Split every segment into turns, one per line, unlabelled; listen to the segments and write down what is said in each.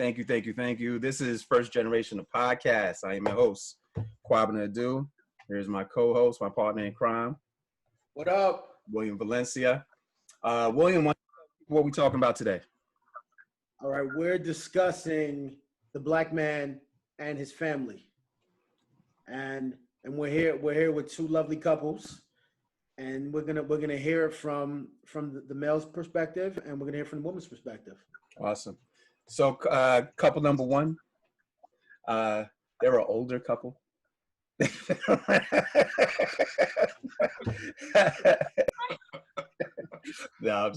Thank you, thank you, thank you. This is First Generation of Podcast. I am your host, Kwabena Adu. Here's my co-host, my partner in crime.
What up?
William Valencia. William, what are we talking about today?
All right, we're discussing the black man and his family. And we're here with two lovely couples. And we're gonna hear it from the male's perspective, and we're gonna hear from the woman's perspective.
Awesome. So, couple number one, they're an older couple. No, I'm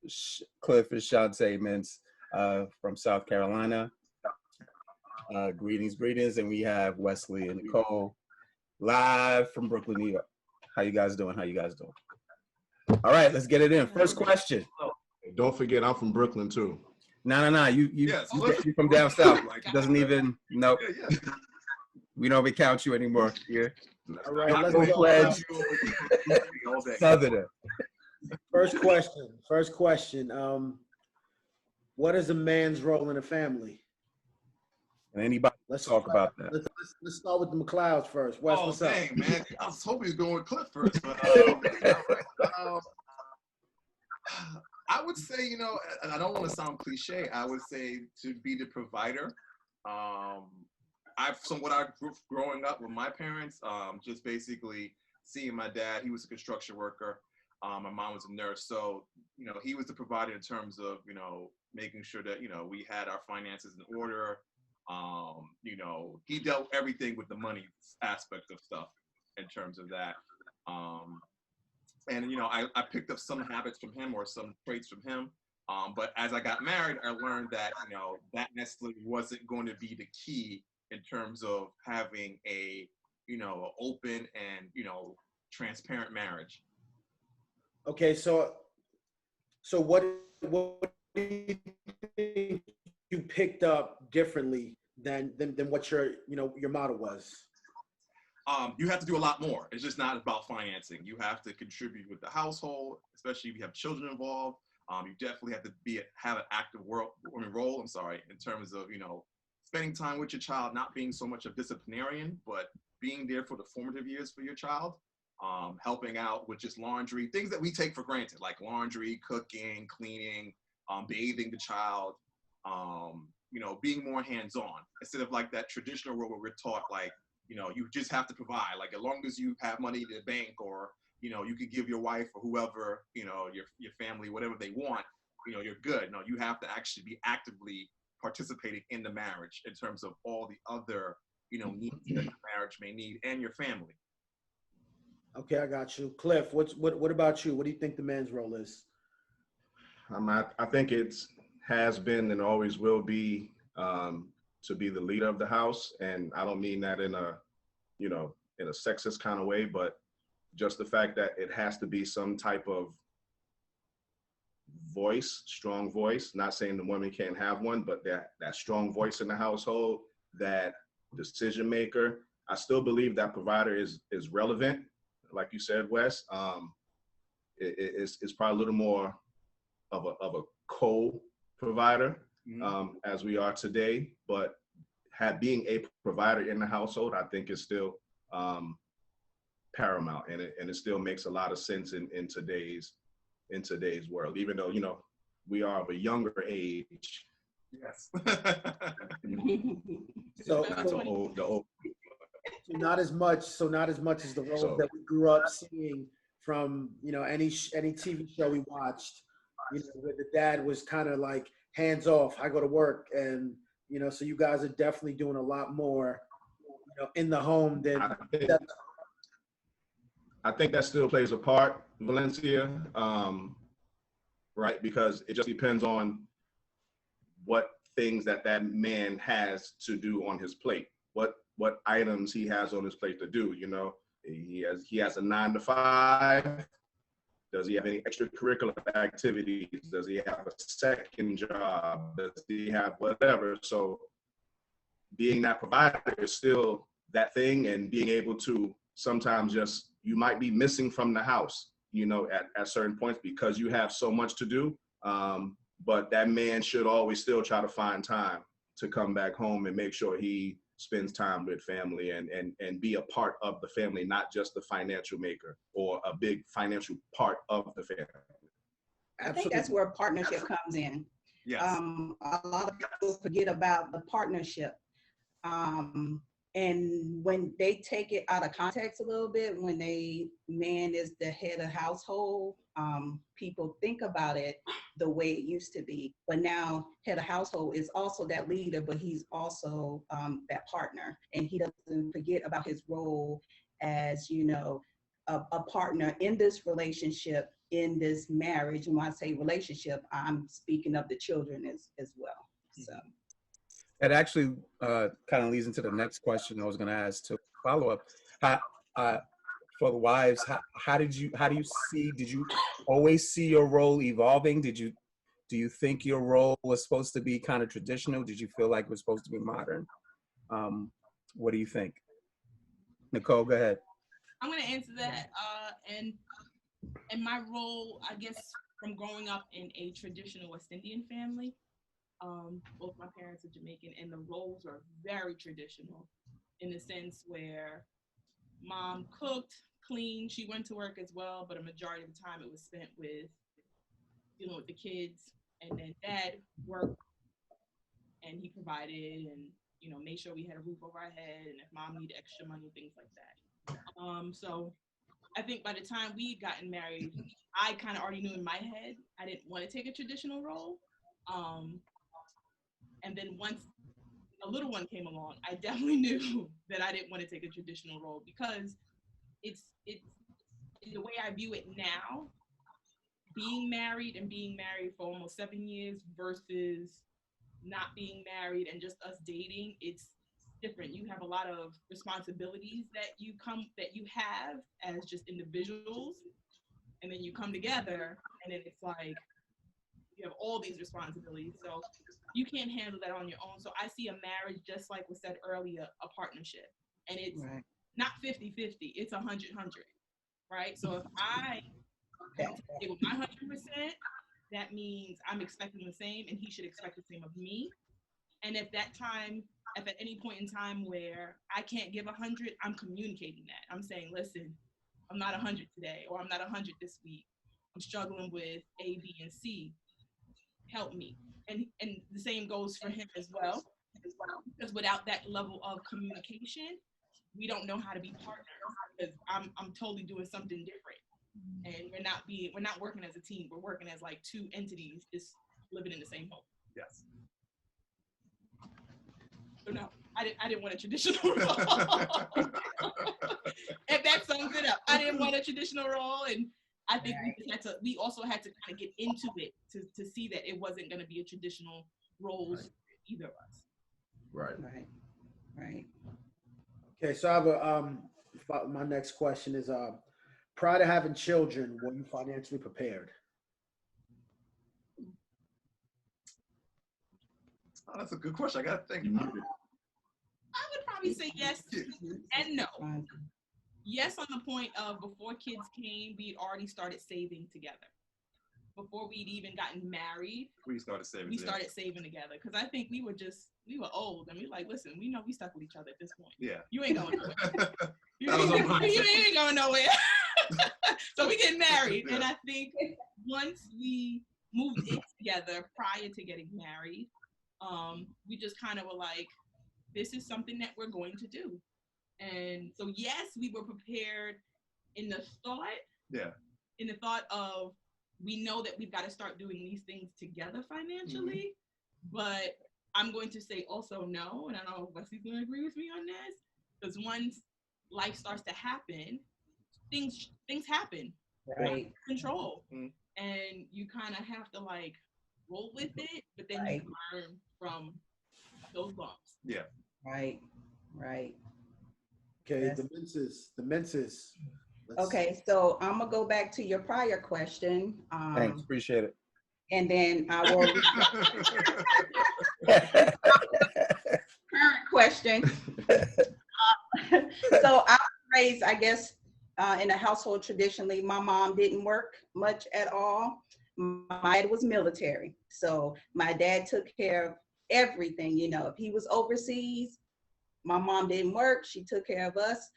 just, Cliff and Shantae Mintz from South Carolina. Greetings, and we have Wesley and Nicole live from Brooklyn, New York. How you guys doing? All right, let's get it in. First question.
Don't forget, I'm from Brooklyn too.
No. You from down south. Like, it doesn't even. Nope. Yeah. We don't even count you anymore. Yeah.
All right, let's go.
Southerner.
First question. What is a man's role in a family?
And anybody, let's talk about that.
Let's start with the McLeods first. Wes, what's up?
Dang, man. I was hoping he was going with Cliff first. But, I would say, and I don't want to sound cliche, I would say to be the provider. From what I grew growing up with my parents, just basically seeing my dad, he was a construction worker. My mom was a nurse. So, he was the provider in terms of, making sure that, we had our finances in order. He dealt everything with the money aspect of stuff in terms of that. I picked up some habits from him or some traits from him. But as I got married, I learned that, that necessarily wasn't going to be the key in terms of having a, open and, transparent marriage.
Okay, so what do you think you picked up differently than what your model was?
You have to do a lot more. It's just not about financing. You have to contribute with the household, especially if you have children involved. You definitely have to have an active role in terms of, spending time with your child, not being so much a disciplinarian, but being there for the formative years for your child, helping out with just laundry, things that we take for granted, like laundry, cooking, cleaning, bathing the child, being more hands-on instead of like that traditional role where we're taught like, you just have to provide, like as long as you have money in the bank or, you could give your wife or whoever, your family, whatever they want, you're good. No, you have to actually be actively participating in the marriage in terms of all the other, needs that the marriage may need and your family.
Okay, I got you. Cliff, what about you? What do you think the man's role is?
I think it has been and always will be to be the leader of the house. And I don't mean that in a sexist kind of way, but just the fact that it has to be some type of voice, strong voice, not saying the woman can't have one, but that strong voice in the household, that decision maker. I still believe that provider is relevant. Like you said, Wes, it's probably a little more of a co-provider as we are today, but being a provider in the household, I think is still paramount, and it still makes a lot of sense in today's world, even though we are of a younger age.
Yes.
So not as much as the roles that we grew up seeing from any TV show we watched, where the dad was kind of like hands off. I go to work, and so you guys are definitely doing a lot more in the home than.
I think that still plays a part, Valencia, right? Because it just depends on what things that man has to do on his plate, what items he has on his plate to do. He has a 9 to 5. Does he have any extracurricular activities? Does he have a second job? Does he have whatever? So being that provider is still that thing, and being able to sometimes you might be missing from the house, at certain points because you have so much to do. but that man should always still try to find time to come back home and make sure he spends time with family and be a part of the family, not just the financial maker or a big financial part of the family.
I think that's where partnership comes in.
Yes.
A lot of people forget about the partnership. And when they take it out of context a little bit, when man is the head of household, people think about it the way it used to be. But now head of household is also that leader, but he's also that partner. And he doesn't forget about his role as, you know, a partner in this relationship, in this marriage. And when I say relationship, I'm speaking of the children as well. So.
That actually kind of leads into the next question I was going to ask to follow up. For the wives, how did you see? Did you always see your role evolving? Do you think your role was supposed to be kind of traditional? Did you feel like it was supposed to be modern? What do you think, Nicole? Go ahead.
I'm going to answer that. And my role, I guess, from growing up in a traditional West Indian family. Both my parents are Jamaican, and the roles are very traditional in the sense where mom cooked, cleaned, she went to work as well, but a majority of the time it was spent with dealing with the kids, and then dad worked and he provided and, you know, made sure we had a roof over our head, and if mom needed extra money, things like that. So I think by the time we had gotten married, I kind of already knew in my head I didn't want to take a traditional role. And then once a little one came along, I definitely knew that I didn't want to take a traditional role, because it's the way I view it now, being married for almost 7 years versus not being married and just us dating, it's different. You have a lot of responsibilities that you have as just individuals, and then you come together and then it's like you have all these responsibilities, so you can't handle that on your own. So I see a marriage, just like was said earlier, a partnership, and it's not 50-50, it's 100-100, right? So if I come to the table with my 100%, that means I'm expecting the same, and he should expect the same of me. And if at any point in time where I can't give 100, I'm communicating that. I'm saying, listen, I'm not 100 today, or I'm not 100 this week. I'm struggling with A, B, and C. Help me. And the same goes for him as well, because without that level of communication, we don't know how to be partners, because I'm totally doing something different, and we're not working as a team. We're working as like two entities just living in the same home.
Yes.
So no, I didn't want a traditional role. And that sums it up. I didn't want a traditional role, and I think we also had to kind of get into it to see that it wasn't going to be a traditional roles for either of us.
Right.
Okay, so I have my next question is, prior to having children, were you financially prepared?
Oh, that's a good question. I got to think.
I would probably say yes and no. Yes, on the point of before kids came, we'd already started saving together. Before we'd even gotten married,
we started saving
together. Because I think we were old, and we were like, listen, we know we stuck with each other at this point.
Yeah.
You ain't going nowhere. you ain't going nowhere. So we get married. Yeah. And I think once we moved in together prior to getting married, we just kind of were like, this is something that we're going to do. And so, yes, we were prepared in the thought of, we know that we've got to start doing these things together financially, but I'm going to say also no, and I don't know if Wesley's going to agree with me on this, because once life starts to happen, things happen.
Right.
Control. And you kind of have to like roll with it, but then you learn from those bumps.
Yeah.
Right.
Okay, yes. The menses.
Okay, so I'm gonna go back to your prior question.
Thanks, appreciate it.
And then I will current question. So I was raised, I guess, in a household traditionally. My mom didn't work much at all. my dad was military. So my dad took care of everything, you know. If he was overseas, my mom didn't work, she took care of us.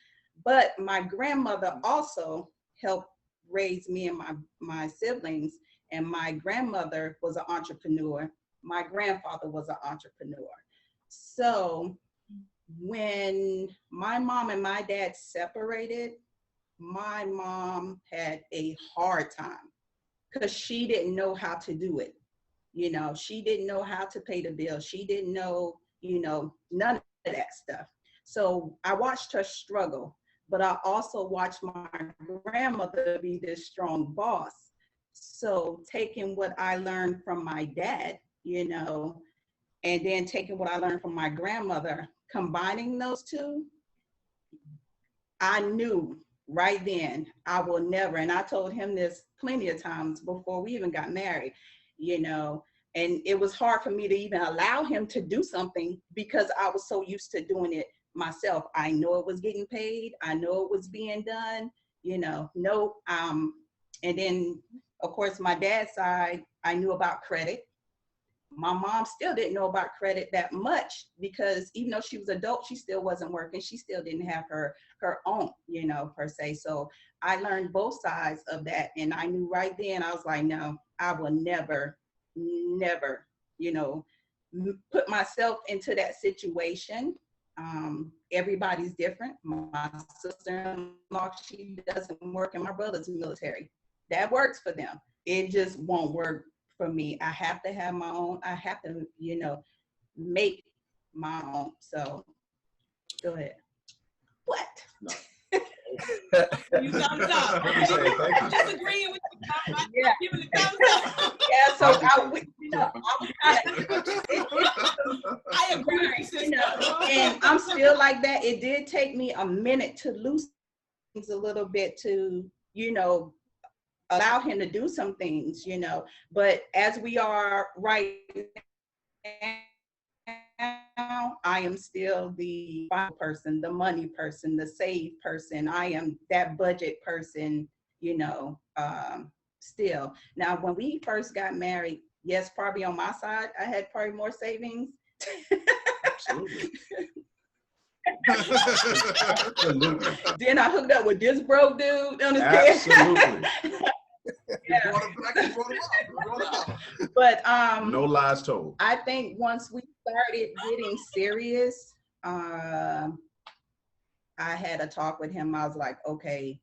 But my grandmother also helped raise me and my siblings. And my grandmother was an entrepreneur. My grandfather was an entrepreneur. So when my mom and my dad separated, my mom had a hard time because she didn't know how to do it. You know, she didn't know how to pay the bill. She didn't know, you know, none of that stuff. So I watched her struggle, but I also watched my grandmother be this strong boss. So taking what I learned from my dad, you know, and then taking what I learned from my grandmother, combining those two, I knew right then I will never, and I told him this plenty of times before we even got married, you know, and it was hard for me to even allow him to do something because I was so used to doing it myself. I know it was getting paid. I know it was being done, you know, and then of course my dad's side, I knew about credit. My mom still didn't know about credit that much because even though she was adult, she still wasn't working. She still didn't have her own, you know, per se. So I learned both sides of that. And I knew right then, I was like, no, I will never, never, you know, put myself into that situation. Everybody's different. My sister-in-law, she doesn't work, and my brother's military. That works for them. It just won't work for me. I have to have my own. I have to, you know, make my own. So go ahead. What?
No.
You thumbs up.
Thank you.
I'm just agreeing with you. I'm
Yeah.
giving the thumbs up.
Yeah, so you know,
I agree,
you know, and I'm still like that. It did take me a minute to loosen things a little bit to, you know, allow him to do some things, you know, but as we are right now, I am still the person, the money person, the save person. I am that budget person, you know, still. Now, when we first got married, yes, probably on my side, I had probably more savings.
Absolutely.
Then I hooked up with this broke dude on his bed.
Absolutely.
Yeah.
But
But
No lies told.
I think once we started getting serious, I had a talk with him. I was like, okay,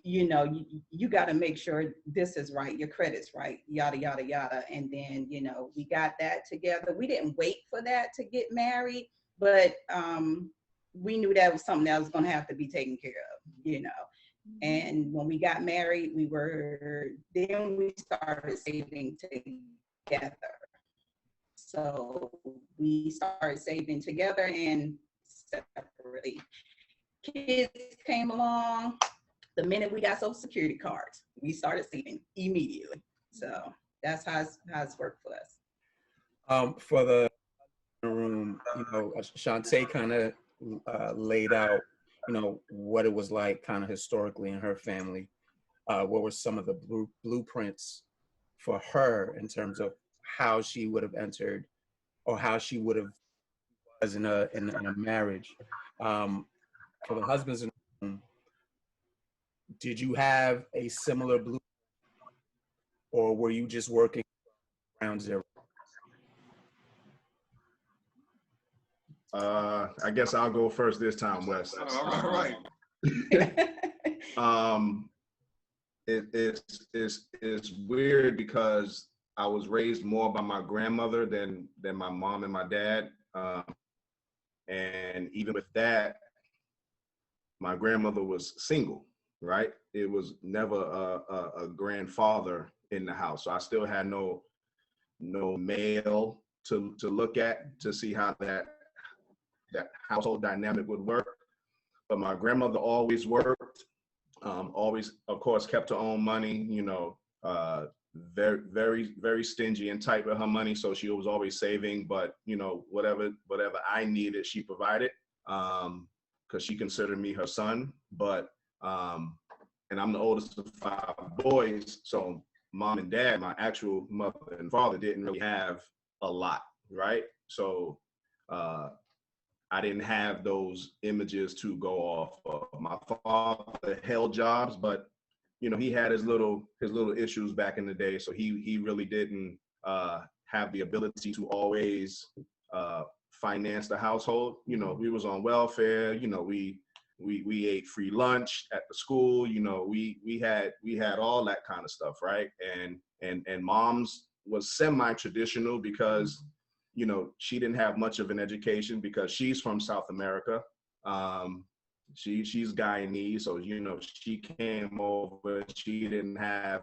you know, you got to make sure this is right, your credit's right, yada, yada, yada. And then, you know, we got that together. We didn't wait for that to get married, but we knew that was something that was going to have to be taken care of, you know. And when we got married, we started saving together. So we started saving together and separately. Kids came along. The minute we got Social Security cards, we started saving immediately. So that's how it's worked for us.
For the room, you know, Shantae kind of laid out, you know, what it was like kind of historically in her family. What were some of the blueprints for her in terms of how she would have entered or how she would have was in a marriage. For the husbands in the room, did you have a similar blueprint or were you just working around zero?
I guess I'll go first this time, Wes.
all right.
It's weird because I was raised more by my grandmother than my mom and my dad, and even with that, my grandmother was single. Right, it was never a grandfather in the house, so I still had no male to look at to see how that household dynamic would work. But my grandmother always worked, always, of course, kept her own money, you know, very, very, very stingy and tight with her money. So she was always saving, but, you know, whatever I needed, she provided, because she considered me her son. But, and I'm the oldest of 5 boys. So mom and dad, my actual mother and father, didn't really have a lot, right? So I didn't have those images to go off of. My father held jobs, but he had his little issues back in the day, so he really didn't have the ability to always finance the household. We was on welfare. We ate free lunch at the school. We had all that kind of stuff, right? And mom's was semi-traditional because she didn't have much of an education because she's from South America. She's Guyanese, so she came over. She didn't have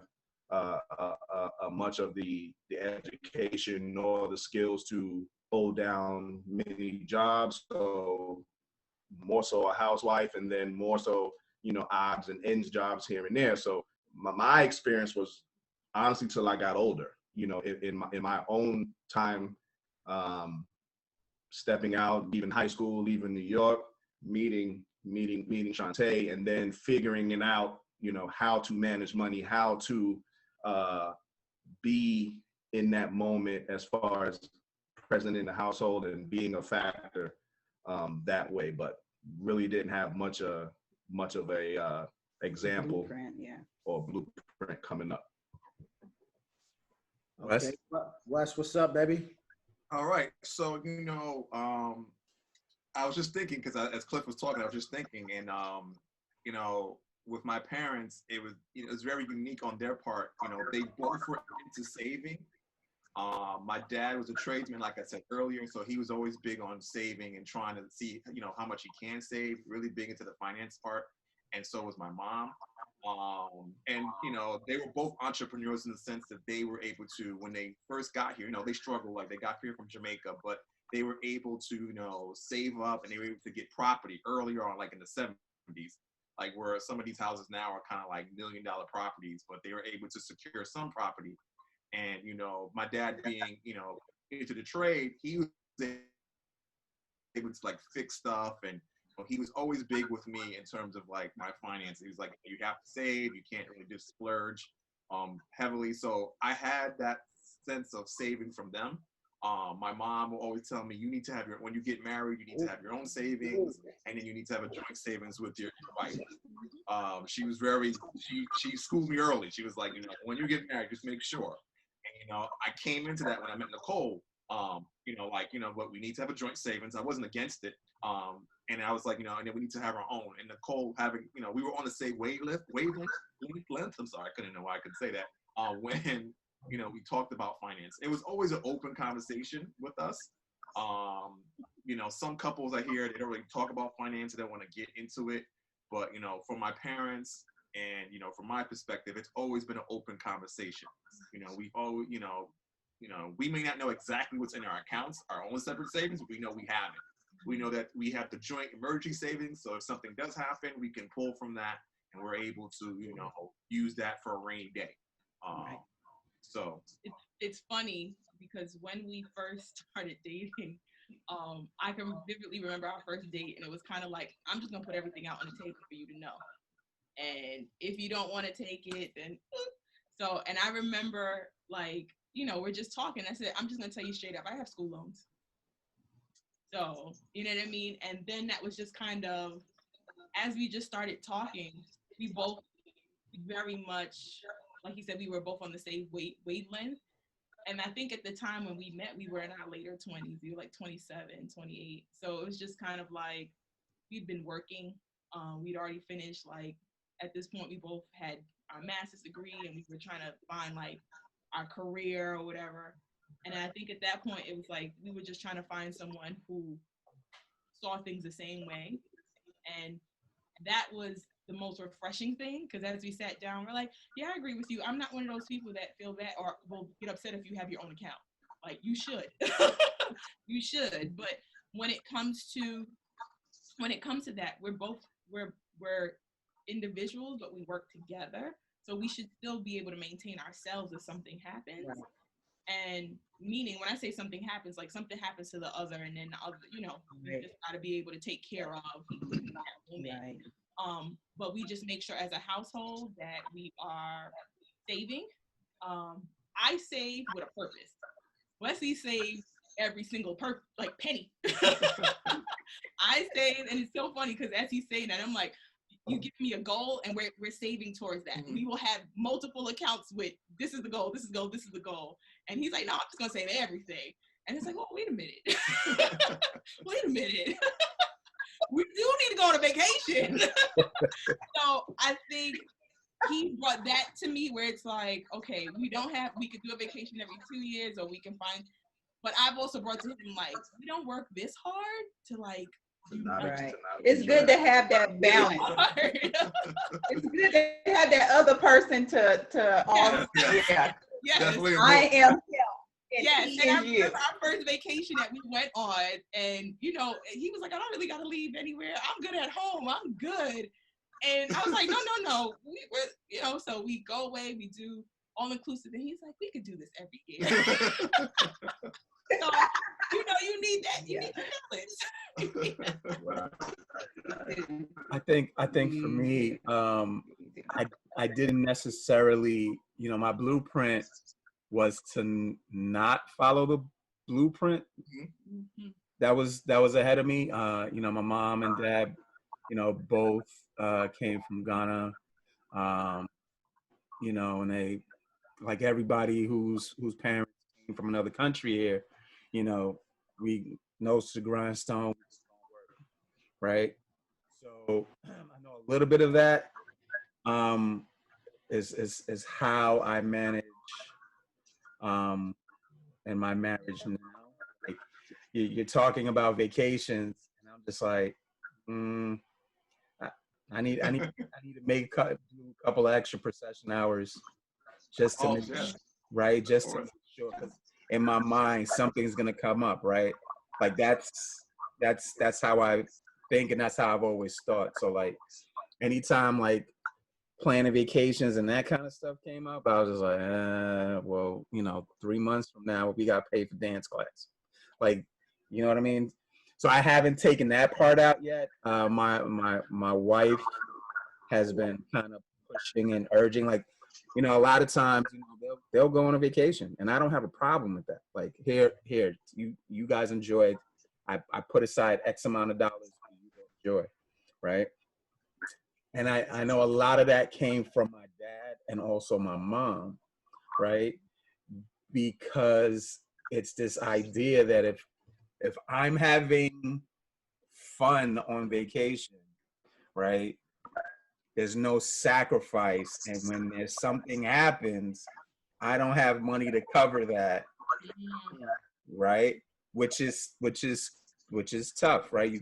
much of the education nor the skills to hold down many jobs. So more so a housewife, and then more so odds and ends jobs here and there. So my experience was honestly till I got older. In my own time, stepping out, leaving high school, leaving New York, meeting Shantae, and then figuring it out, how to manage money, how to be in that moment as far as present in the household and being a factor that way, but really didn't have much of a example
Blueprint, yeah.
or blueprint coming up.
Okay, Wes, what's up, baby?
All right. So, I was just thinking, because as Cliff was talking, I was just thinking, and, with my parents, it was very unique on their part. They both were into saving. My dad was a tradesman, like I said earlier, so he was always big on saving and trying to see, how much he can save, really big into the finance part. And so was my mom. And they were both entrepreneurs in the sense that they were able to, when they first got here, they struggled, like they got here from Jamaica, but they were able to, save up, and they were able to get property earlier on, like in the 70s, like where some of these houses now are kind of like $1 million properties, but they were able to secure some property. And, my dad being, into the trade, he was able to like fix stuff, and he was always big with me in terms of like my finances. He was like, you have to save, you can't really just splurge heavily. So I had that sense of saving from them. My mom will always tell me, you need to have when you get married, you need to have your own savings, and then you need to have a joint savings with your wife. She was she schooled me early. She was like, when you get married, just make sure. And, I came into that when I met Nicole, but we need to have a joint savings. I wasn't against it. And I was like, and then we need to have our own. And Nicole having, we were on the same wavelength. I'm sorry, I couldn't know why I could say that. When, we talked about finance. It was always an open conversation with us. Some couples I hear, they don't really talk about finance. They don't want to get into it. But, for my parents and, from my perspective, it's always been an open conversation. We always, we may not know exactly what's in our accounts, our own separate savings, but we know we have it. We know that we have the joint emergency savings. So if something does happen, we can pull from that, and we're able to, use that for a rainy day.
Right.
So
it's funny because when we first started dating, I can vividly remember our first date, and it was kind of like, I'm just gonna put everything out on the table for you to know, and if you don't want to take it, then so. And I remember, like, we're just talking. I said, I'm just gonna tell you straight up, I have school loans. So, you know what I mean? And then that was just kind of, as we just started talking, we both very much, like he said, we were both on the same wavelength. And I think at the time when we met, we were in our later 20s. We were like 27, 28. So it was just kind of like, we'd been working. We'd already finished, like, at this point, we both had our master's degree, and we were trying to find, like, our career or whatever. And I think at that point, it was like, we were just trying to find someone who saw things the same way. And that was the most refreshing thing, because as we sat down, we're like, yeah, I agree with you. I'm not one of those people that feel that or will get upset if you have your own account. Like, you should. You should. But when it comes to that, we're individuals, but we work together. So we should still be able to maintain ourselves if something happens. Right. And meaning, when I say something happens, like something happens to the other, and then the other, you just got to be able to take care of that moment. Right. But we just make sure as a household that we are saving, I save with a purpose. Wesley saves every single penny. I save, and it's so funny because as he's saying that, I'm like, you give me a goal and we're saving towards that. We will have multiple accounts with this is the goal, this is the goal, this is the goal. And he's like, no, I'm just gonna save everything. And it's like, oh, wait a minute. Wait a minute. We do need to go on a vacation. So I think he brought that to me where it's like, okay, we could do a vacation every 2 years, or we can find, but I've also brought to him, like, we don't work this hard to like,
right. It's good to have that balance. It's good to have that other person to also,
yes.
I am him.
Yes, and I remember our first vacation that we went on, and he was like, I don't really got to leave anywhere. I'm good at home. I'm good. And I was like, no. We're, so we go away, we do all inclusive, and he's like, we could do this every year. So, you need that. You need the balance.
I think for me, I didn't necessarily, my blueprint was to not follow the blueprint. Mm-hmm. That was ahead of me. My mom and dad, both came from Ghana. And they, like everybody whose parents came from another country here, we nose to the grindstone, right? So I know a little bit of that is how I manage in my marriage now. Like you're talking about vacations, and I'm just like, I need to make do a couple of extra procession hours just to make right, just to make sure. Because in my mind, something's gonna come up, right? Like that's how I think, and that's how I've always thought. So like, anytime like planning vacations and that kind of stuff came up, I was just like, well, 3 months from now we got paid for dance class, like, you know what I mean? So I haven't taken that part out yet. My wife has been kind of pushing and urging, like, a lot of times, they'll go on a vacation, and I don't have a problem with that. Like, here, you guys enjoy it. I put aside X amount of dollars for you to enjoy, right? And I know a lot of that came from my dad and also my mom, right? Because it's this idea that if I'm having fun on vacation, right, there's no sacrifice. And when there's something happens, I don't have money to cover that, right? Which is tough, right?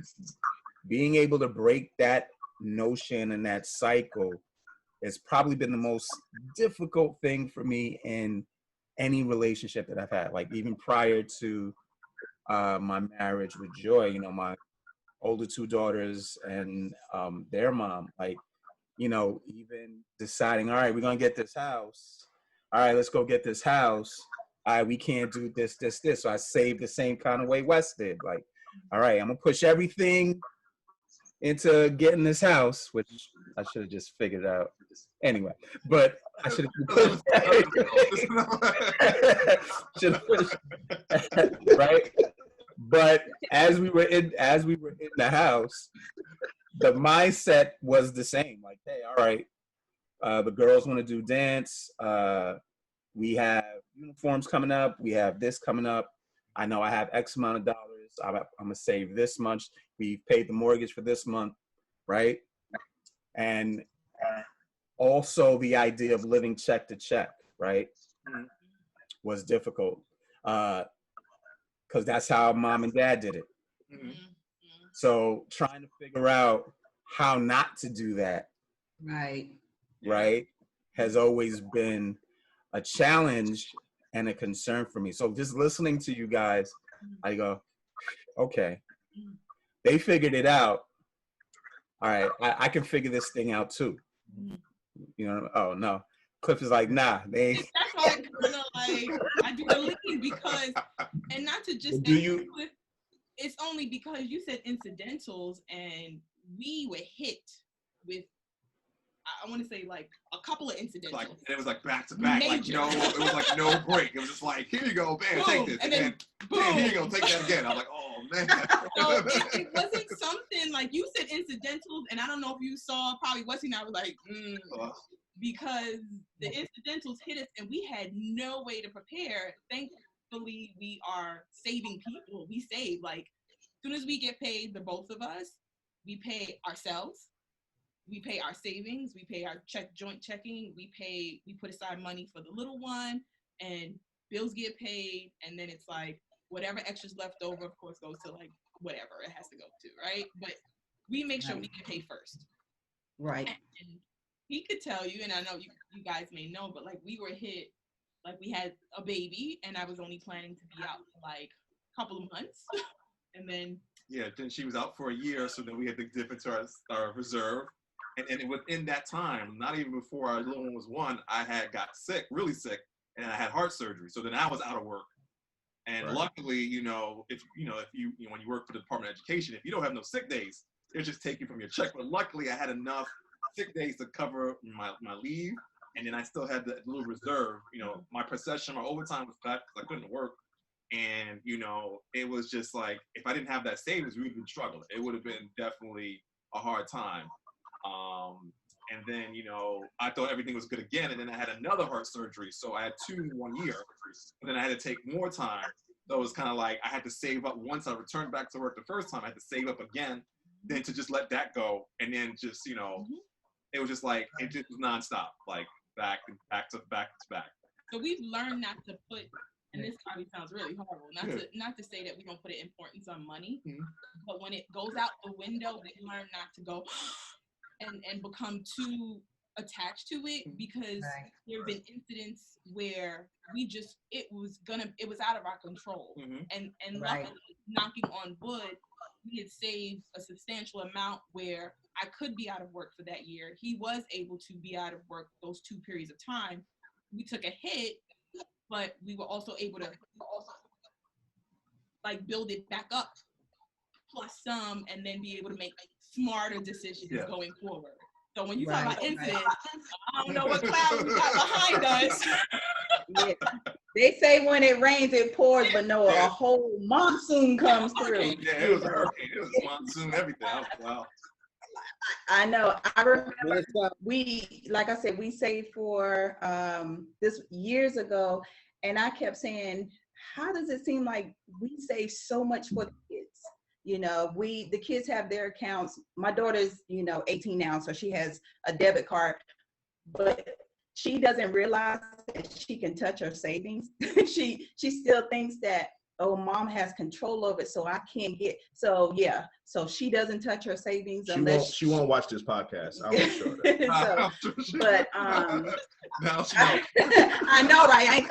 Being able to break that notion and that cycle has probably been the most difficult thing for me in any relationship that I've had. Like even prior to my marriage with Joy, my older two daughters and their mom, like, even deciding, all right, we're gonna get this house. All right, let's go get this house. All right, we can't do this. So I saved the same kind of way Wes did. Like, all right, I'm gonna push everything into getting this house, which I should have just figured out anyway. But I should have right. But as we were in the house, the mindset was the same. Like, hey, all right, the girls want to do dance. We have uniforms coming up. We have this coming up. I know I have X amount of dollars. I'm gonna save this much. We paid the mortgage for this month, right? And also the idea of living check to check, right, was difficult because that's how mom and dad did it. Mm-hmm. So trying to figure out how not to do that, right, has always been a challenge and a concern for me. So just listening to you guys, I go, okay, they figured it out. All right, I can figure this thing out too. Oh no. Cliff is like, nah, they ain't.
That's why I do the lean because, and not to just say Cliff, it's only because you said incidentals and we were hit with I want to say like a couple of incidentals.
Like, and it was like back to back, like
Major.
no, it was like no break. It was just like, here you go, bam,
Boom,
take this,
and then boom.
Bam, here you go, take that again. I'm like, oh man.
So it wasn't something like you said incidentals, and I don't know if you saw probably Wesley and I was like, because the incidentals hit us and we had no way to prepare. Thankfully, we are saving people. We save, like, as soon as we get paid, the both of us, we pay ourselves. We pay our savings, we pay our joint checking, we put aside money for the little one, and bills get paid, and then it's like whatever extras left over, of course, goes to like whatever it has to go to, right? But we make sure we get paid first.
Right.
And he could tell you, and I know you guys may know, but like we were hit, like we had a baby, and I was only planning to be out for like a couple of months, and then
then she was out for a year, so then we had to dip into our reserve. And within that time, not even before our little one was 1, I had got sick, really sick, and I had heart surgery. So then I was out of work. And luckily, if you when you work for the Department of Education, if you don't have no sick days, they'll just take you from your check. But luckily, I had enough sick days to cover my leave, and then I still had the little reserve. My procession, my overtime was cut because I couldn't work. And it was just like, if I didn't have that savings, we would have been struggling. It would have been definitely a hard time. And then, I thought everything was good again. And then I had another heart surgery. So I had 2 in 1 year. But then I had to take more time. So it was kind of like I had to save up. Once I returned back to work the first time, I had to save up again. Then to just let that go. And then just, it was just like, it just was nonstop, like back to back.
So we've learned not to put, and this probably sounds really horrible, not to say that we don't put an importance on money, but when it goes out the window, we learn not to go and become too attached to it, because there have been incidents where it was out of our control, and luckily, knocking on wood, we had saved a substantial amount where I could be out of work for that year. He was able to be out of work those 2 periods of time. We took a hit, but we were also able to like build it back up plus some, and then be able to make smarter decisions going forward. So when you talk about incidents, I don't know what cloud we got behind us.
They say when it rains, it pours, but no, a whole monsoon comes through.
Yeah, it was a hurricane. It was a monsoon, everything. Wow.
I know. I remember like I said, we saved for this years ago, and I kept saying, how does it seem like we save so much for the kids? The kids have their accounts. My daughter's, 18 now, so she has a debit card, but she doesn't realize that she can touch her savings. She still thinks that, oh, mom has control over it, so I can't get. So yeah, so she doesn't touch her savings unless
she won't watch this podcast. I will show that.
But I know, right?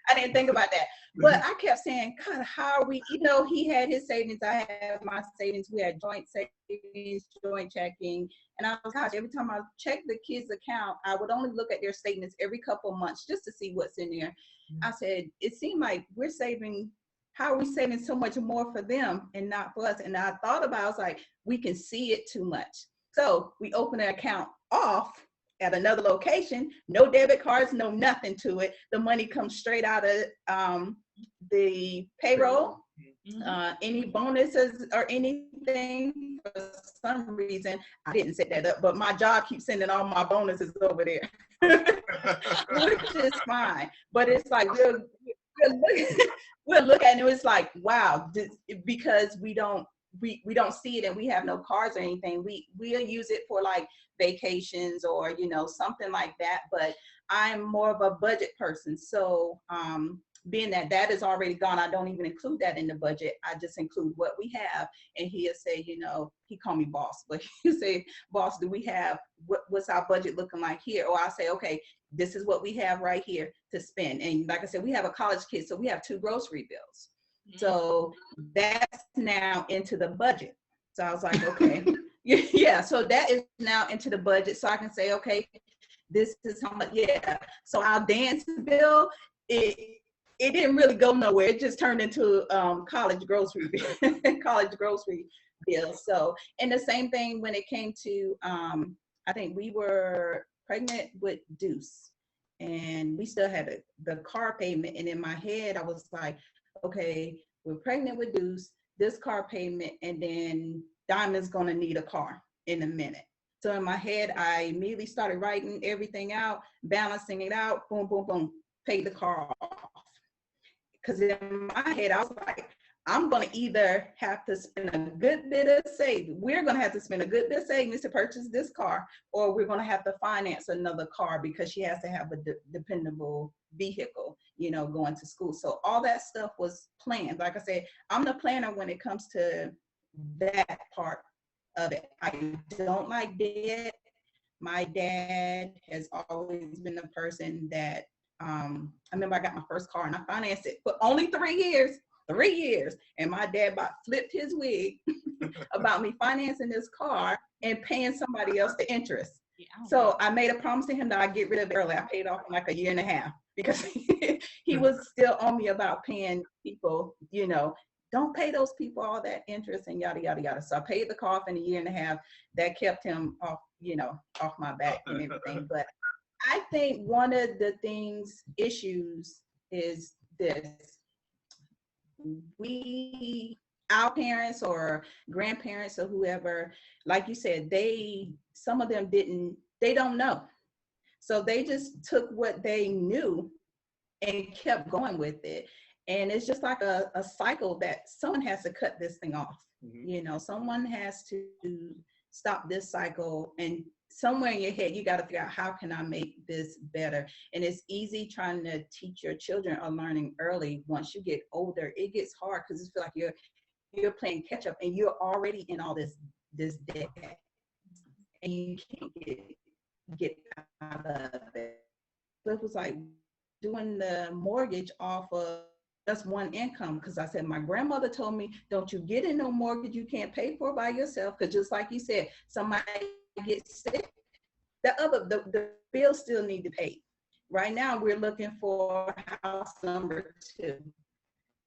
I didn't think about that. But I kept saying, God, how are we? He had his savings. I had my savings. We had joint savings, joint checking. And I was, gosh, every time I checked the kids' account, I would only look at their statements every couple of months just to see what's in there. I said, it seemed like we're saving. How are we saving so much more for them and not for us? And I thought about, I was like, we can see it too much. So we open an account off at another location, no debit cards, no nothing to it. The money comes straight out of the payroll. Any bonuses or anything, for some reason, I didn't set that up, but my job keeps sending all my bonuses over there, which is fine. But it's like, we'll look at it and it's like, wow, because we don't see it and we have no cards or anything. We'll use it for like vacations or, something like that. But I'm more of a budget person. So being that is already gone, I don't even include that in the budget. I just include what we have. And he'll say, he call me boss, but he'll say, boss, do we have, what's our budget looking like here? Or I'll say, okay, this is what we have right here to spend. And like I said, we have a college kid, so we have 2 grocery bills. So that's now into the budget. So I was like, okay, yeah. So that is now into the budget. So I can say, okay, this is how much, So our dance bill, it didn't really go nowhere. It just turned into college grocery bill. So, and the same thing when it came to I think we were pregnant with Deuce, and we still had the car payment. And in my head, I was like, okay, we're pregnant with Deuce, this car payment, and then Diamond's gonna need a car in a minute. So in my head, I immediately started writing everything out, balancing it out, boom, boom, boom, paid the car off. Because in my head, I was like, I'm going to either have to spend a good bit of savings. We're going to have to spend a good bit of savings to purchase this car, or we're going to have to finance another car because she has to have a dependable vehicle, you know, going to school. So all that stuff was planned. Like I said, I'm the planner when it comes to that part of it. I don't like debt. My dad has always been the person that, I remember I got my first car and I financed it for only 3 years. 3 years, and my dad about flipped his wig about me financing this car and paying somebody else the interest. So I made a promise to him that I'd get rid of it early. I paid off in like a year and a half because he was still on me about paying people, you know, don't pay those people all that interest and yada, yada, yada. So I paid the car off in a year and a half. That kept him off, you know, off my back and everything. But I think one of the issues is this. Our parents or grandparents or whoever, like you said, some of them they don't know. So they just took what they knew and kept going with it. And it's just like a cycle that someone has to cut this thing off. Mm-hmm. You know, someone has to stop this cycle, and somewhere in your head, you got to figure out, how can I make this better? And it's easy trying to teach your children or learning early. Once you get older, it gets hard because it feels like you're playing catch up and you're already in all this debt, and you can't get out of it. So it was like doing the mortgage off of just one income, because I said, my grandmother told me, don't you get in no mortgage you can't pay for by yourself, because just like you said, somebody gets sick, the bills still need to pay. Right now we're looking for house number 2,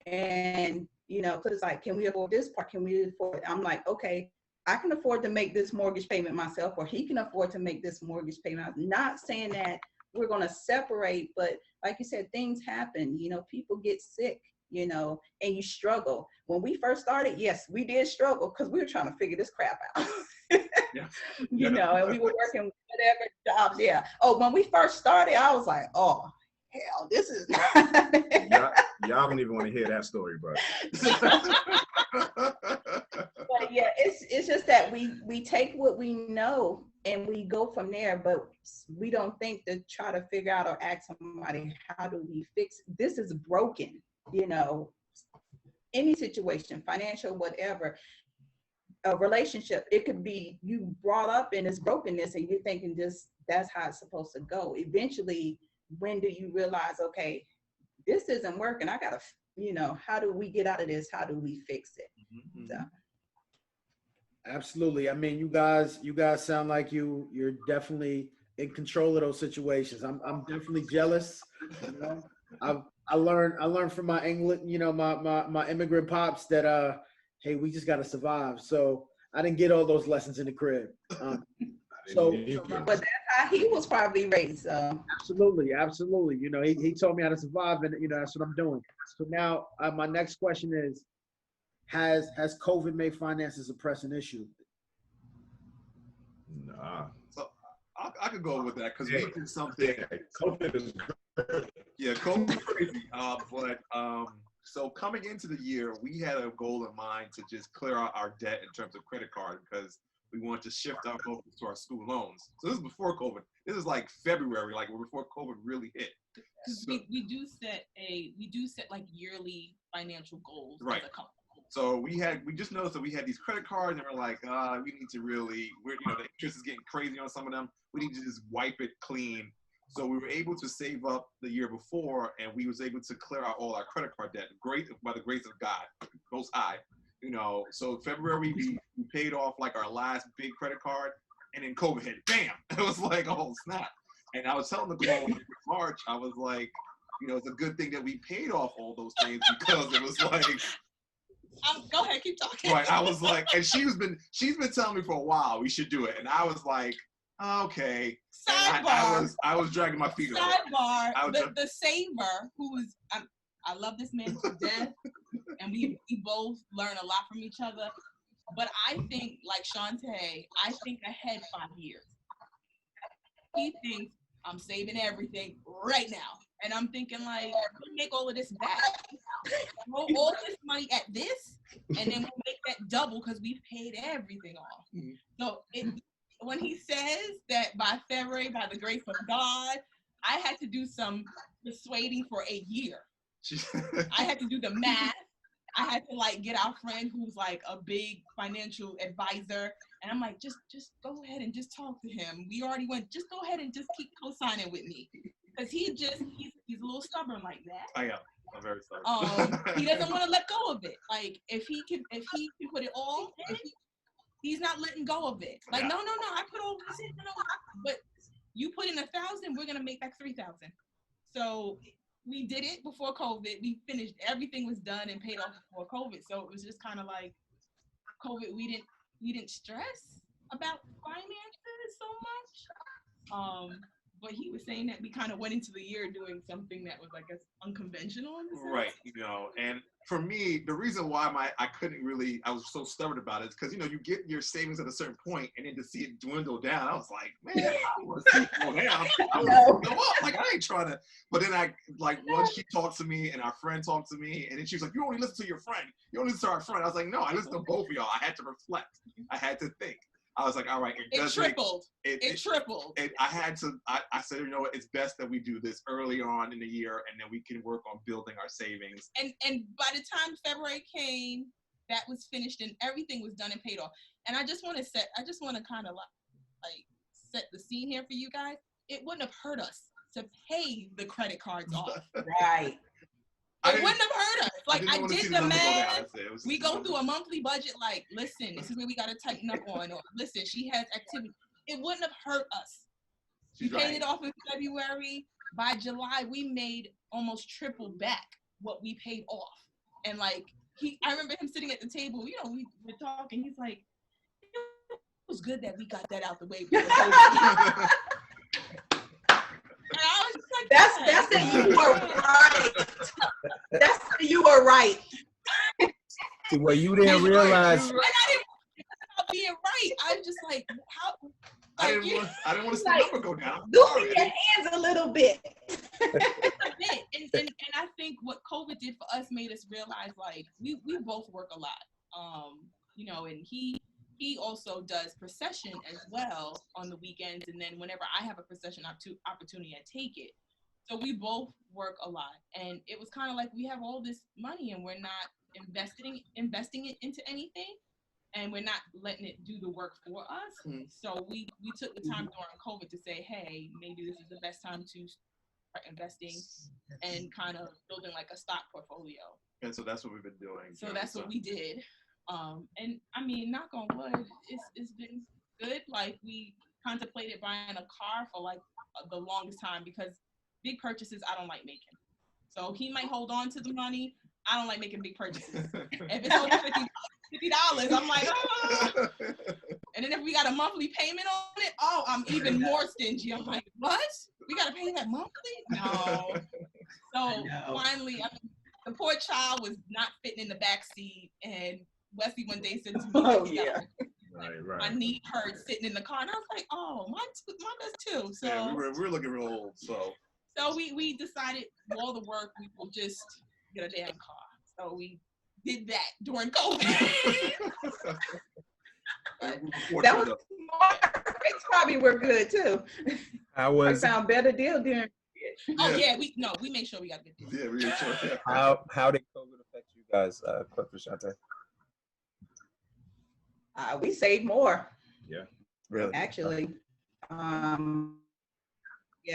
and you know, because it's like, can we afford this part? Can we afford it? I'm like, okay, I can afford to make this mortgage payment myself, or he can afford to make this mortgage payment. I'm not saying that we're going to separate, but like you said, things happen, you know, people get sick, you know, and you struggle. When we first started, yes, we did struggle because we were trying to figure this crap out. Yeah. You know, and we were working whatever jobs. Yeah. Oh, when we first started, I was like, oh, hell, this is not.
Y'all don't even want to hear that story, bro.
But yeah, it's just that we take what we know and we go from there, but we don't think to try to figure out or ask somebody, how do we fix it? This is broken, you know, any situation, financial, whatever, a relationship, it could be you brought up in this brokenness and you're thinking that's how it's supposed to go. Eventually, when do you realize, okay, this isn't working, I gotta, you know, how do we get out of this? How do we fix it? Mm-hmm. So.
Absolutely. I mean, you guys sound like you're definitely in control of those situations. I'm definitely jealous. You know? I learned from my England, you know, my immigrant pops that hey, we just gotta survive. So I didn't get all those lessons in the crib. But
that's how he was probably raised.
Absolutely. You know, he told me how to survive, and you know, that's what I'm doing. So now my next question is, has COVID made finances a pressing issue?
Nah.
So I could go with that because we did something.
COVID is crazy.
Yeah, COVID is crazy. So coming into the year, we had a goal in mind to just clear out our debt in terms of credit card, because we wanted to shift our focus to our school loans. So this is before COVID. This is like February, like before COVID really hit.
Because we do set like yearly financial goals,
right,
as a couple.
So we just noticed that we had these credit cards, and we're like, we need to really, you know, the interest is getting crazy on some of them. We need to just wipe it clean. So we were able to save up the year before, and we was able to clear out all our credit card debt. Great, by the grace of God, Most High. You know, so February we paid off like our last big credit card, and then COVID hit. Bam! It was like, oh snap! And I was telling the girl in March, I was like, you know, it's a good thing that we paid off all those things, because it was like.
Go ahead, keep talking.
Right, I was like, and she's been telling me for a while we should do it, and I was like, Okay.
Sidebar.
I was dragging my feet.
Sidebar. The saver, who is, I love this man to death, and we both learn a lot from each other. But I think, like Shantae, I think ahead 5 years. He thinks I'm saving everything right now. And I'm thinking, like, we'll make all of this back. Throw all this money at this, and then we'll make that double because we've paid everything off. So when he says that by February, by the grace of God, I had to do some persuading for a year. I had to do the math. I had to like get our friend who's like a big financial advisor, and I'm like, just go ahead and just talk to him. We already went. Just go ahead and just keep co-signing with me, because he's a little stubborn like that.
I am. I'm very stubborn.
He doesn't want to let go of it. Like if he can put it all in, he's not letting go of it. Like no, I put all this in, but you put in 1,000, we're gonna make back 3,000. So we did it before COVID. We finished, everything was done and paid off before COVID. So it was just kind of like COVID. We didn't stress about finances so much. But he was saying that we kind of went into the year doing something that was, I guess, unconventional in the sense.
Right, and for me, the reason why I was so stubborn about it is because, you get your savings at a certain point, and then to see it dwindle down, I was like, man, I don't want to see it go down. I want to go up. Like, I ain't trying to. But then once she talked to me and our friend talked to me, and then she was like, you only listen to your friend. You only listen to our friend. I was like, no, I listen to both of y'all. I had to reflect. I had to think. I was like, all right,
it tripled. It tripled.
I said, you know what, it's best that we do this early on in the year, and then we can work on building our savings.
And by the time February came, that was finished and everything was done and paid off. And I just want to kind of like set the scene here for you guys. It wouldn't have hurt us to pay the credit cards off.
Right.
It wouldn't have hurt us. Like, I did the math. We go
through
through a monthly budget. Like, listen, this is where we got to tighten up on. Or listen, she has activity. It wouldn't have hurt us. We paid it off in February. By July, we made almost triple back what we paid off. And like, I remember him sitting at the table. We were talking. He's like, it was good that we got that out the way. And I was just like,
that's it. You were right. That's it. You were right.
See, well, you didn't realize.
And I didn't about being right. I was just like, how?
I didn't want to see the number go down.
Loosen your hands a little bit.
A bit. And I think what COVID did for us made us realize, like, we both work a lot. And he also does procession as well on the weekends, and then whenever I have a procession opportunity, I take it. So we both work a lot, and it was kind of like we have all this money and we're not investing it into anything, and we're not letting it do the work for us. Mm-hmm. So we took the time during COVID to say, hey, maybe this is the best time to start investing and kind of building like a stock portfolio.
And so that's what we've been doing.
So that's what we did. And I mean, knock on wood, it's been good. Like, we contemplated buying a car for like the longest time, because big purchases I don't like making. So he might hold on to the money. I don't like making big purchases. If it's over $50, I'm like, oh. And then if we got a monthly payment on it, oh, I'm even more stingy. I'm like, what? We got to pay that monthly? No. So finally, the poor child was not fitting in the back seat, and Wesley one day said to me,
"Oh yeah,
right. My knee hurts sitting in the car," and I was like, "Oh, mine does too." So
yeah, we were looking real old. So
we decided, all the work, we will just get a damn car. So we did that during COVID.
That was smart. Rates probably were good too. I found better deal during.
Oh yeah, we made sure we got a good deal.
Yeah, we made sure. Yeah.
How did COVID affect you guys, Cliff and Shantae?
We saved more.
Yeah,
really.
Actually, yeah,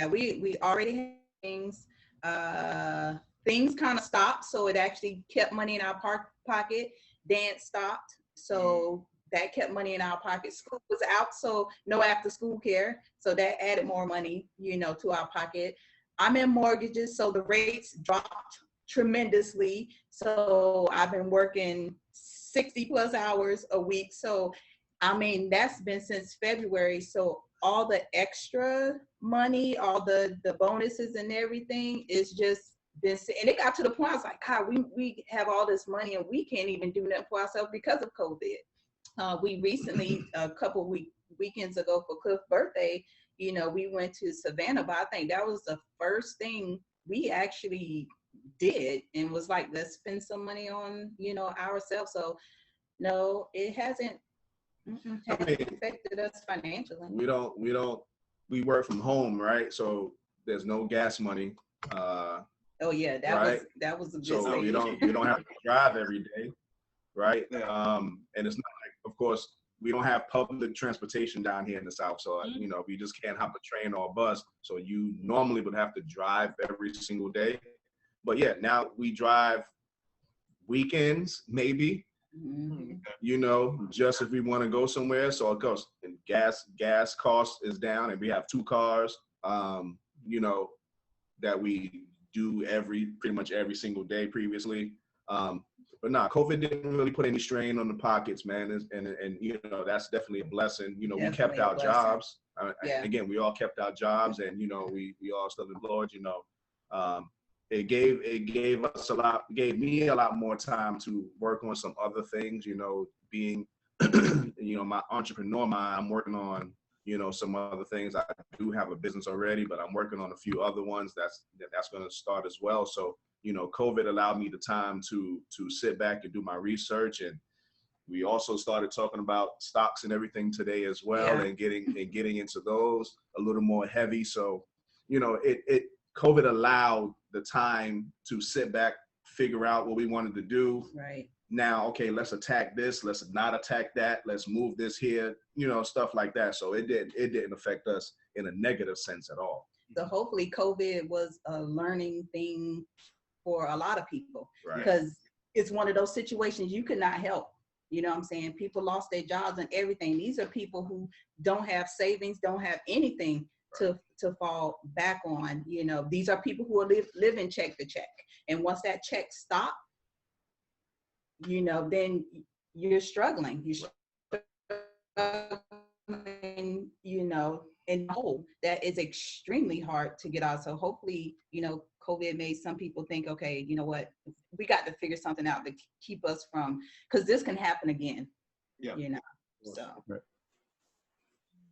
we already had things. Things kind of stopped, so it actually kept money in our pocket. Dance stopped, so that kept money in our pocket. School was out, so no after school care, so that added more money, to our pocket. I'm in mortgages, so the rates dropped tremendously. So I've been working 60 plus hours a week. So, I mean, that's been since February. So all the extra money, all the bonuses and everything is just been, and it got to the point I was like, God, we have all this money and we can't even do nothing for ourselves because of COVID. We recently, a couple weekends ago for Cliff's birthday, you know, we went to Savannah, but I think that was the first thing we actually did and was like, let's spend some money on, you know, ourselves. So no, it hasn't affected us financially.
We work from home, right? So there's no gas money.
Oh yeah, that was a good
so we don't have to drive every day, right? And it's not like, of course, we don't have public transportation down here in the South, so you know, we just can't hop a train or a bus. So you normally would have to drive every single day. But yeah, now we drive weekends, maybe. You know, just if we want to go somewhere. So of course, and gas cost is down, and we have 2 cars. You know, that we do pretty much every single day previously. But nah, COVID didn't really put any strain on the pockets, man. And you know, that's definitely a blessing. You know, we kept our jobs. Again, we all kept our jobs, and you know, we all still employed. You know, it gave me a lot more time to work on some other things. You know, being you know, my entrepreneur mind, I'm working on, you know, some other things. I do have a business already, but I'm working on a few other ones that's going to start as well. So, you know, COVID allowed me the time to sit back and do my research. And we also started talking about stocks and everything today as well, and getting into those a little more heavy. So, you know, COVID allowed the time to sit back, figure out what we wanted to do.
Right.
Now, okay, let's attack this. Let's not attack that. Let's move this here. You know, stuff like that. So it didn't affect us in a negative sense at all.
So hopefully COVID was a learning thing for a lot of people,
right?
Because it's one of those situations you could not help. You know what I'm saying? People lost their jobs and everything. These are people who don't have savings, don't have anything to fall back on. You know, these are people who are living check to check. And once that check stops, you know, then you're struggling. You know, and that is extremely hard to get out. So hopefully, you know, COVID made some people think, okay, you know what, we got to figure something out to keep us from, because this can happen again.
Yeah.
You know, so.
Right.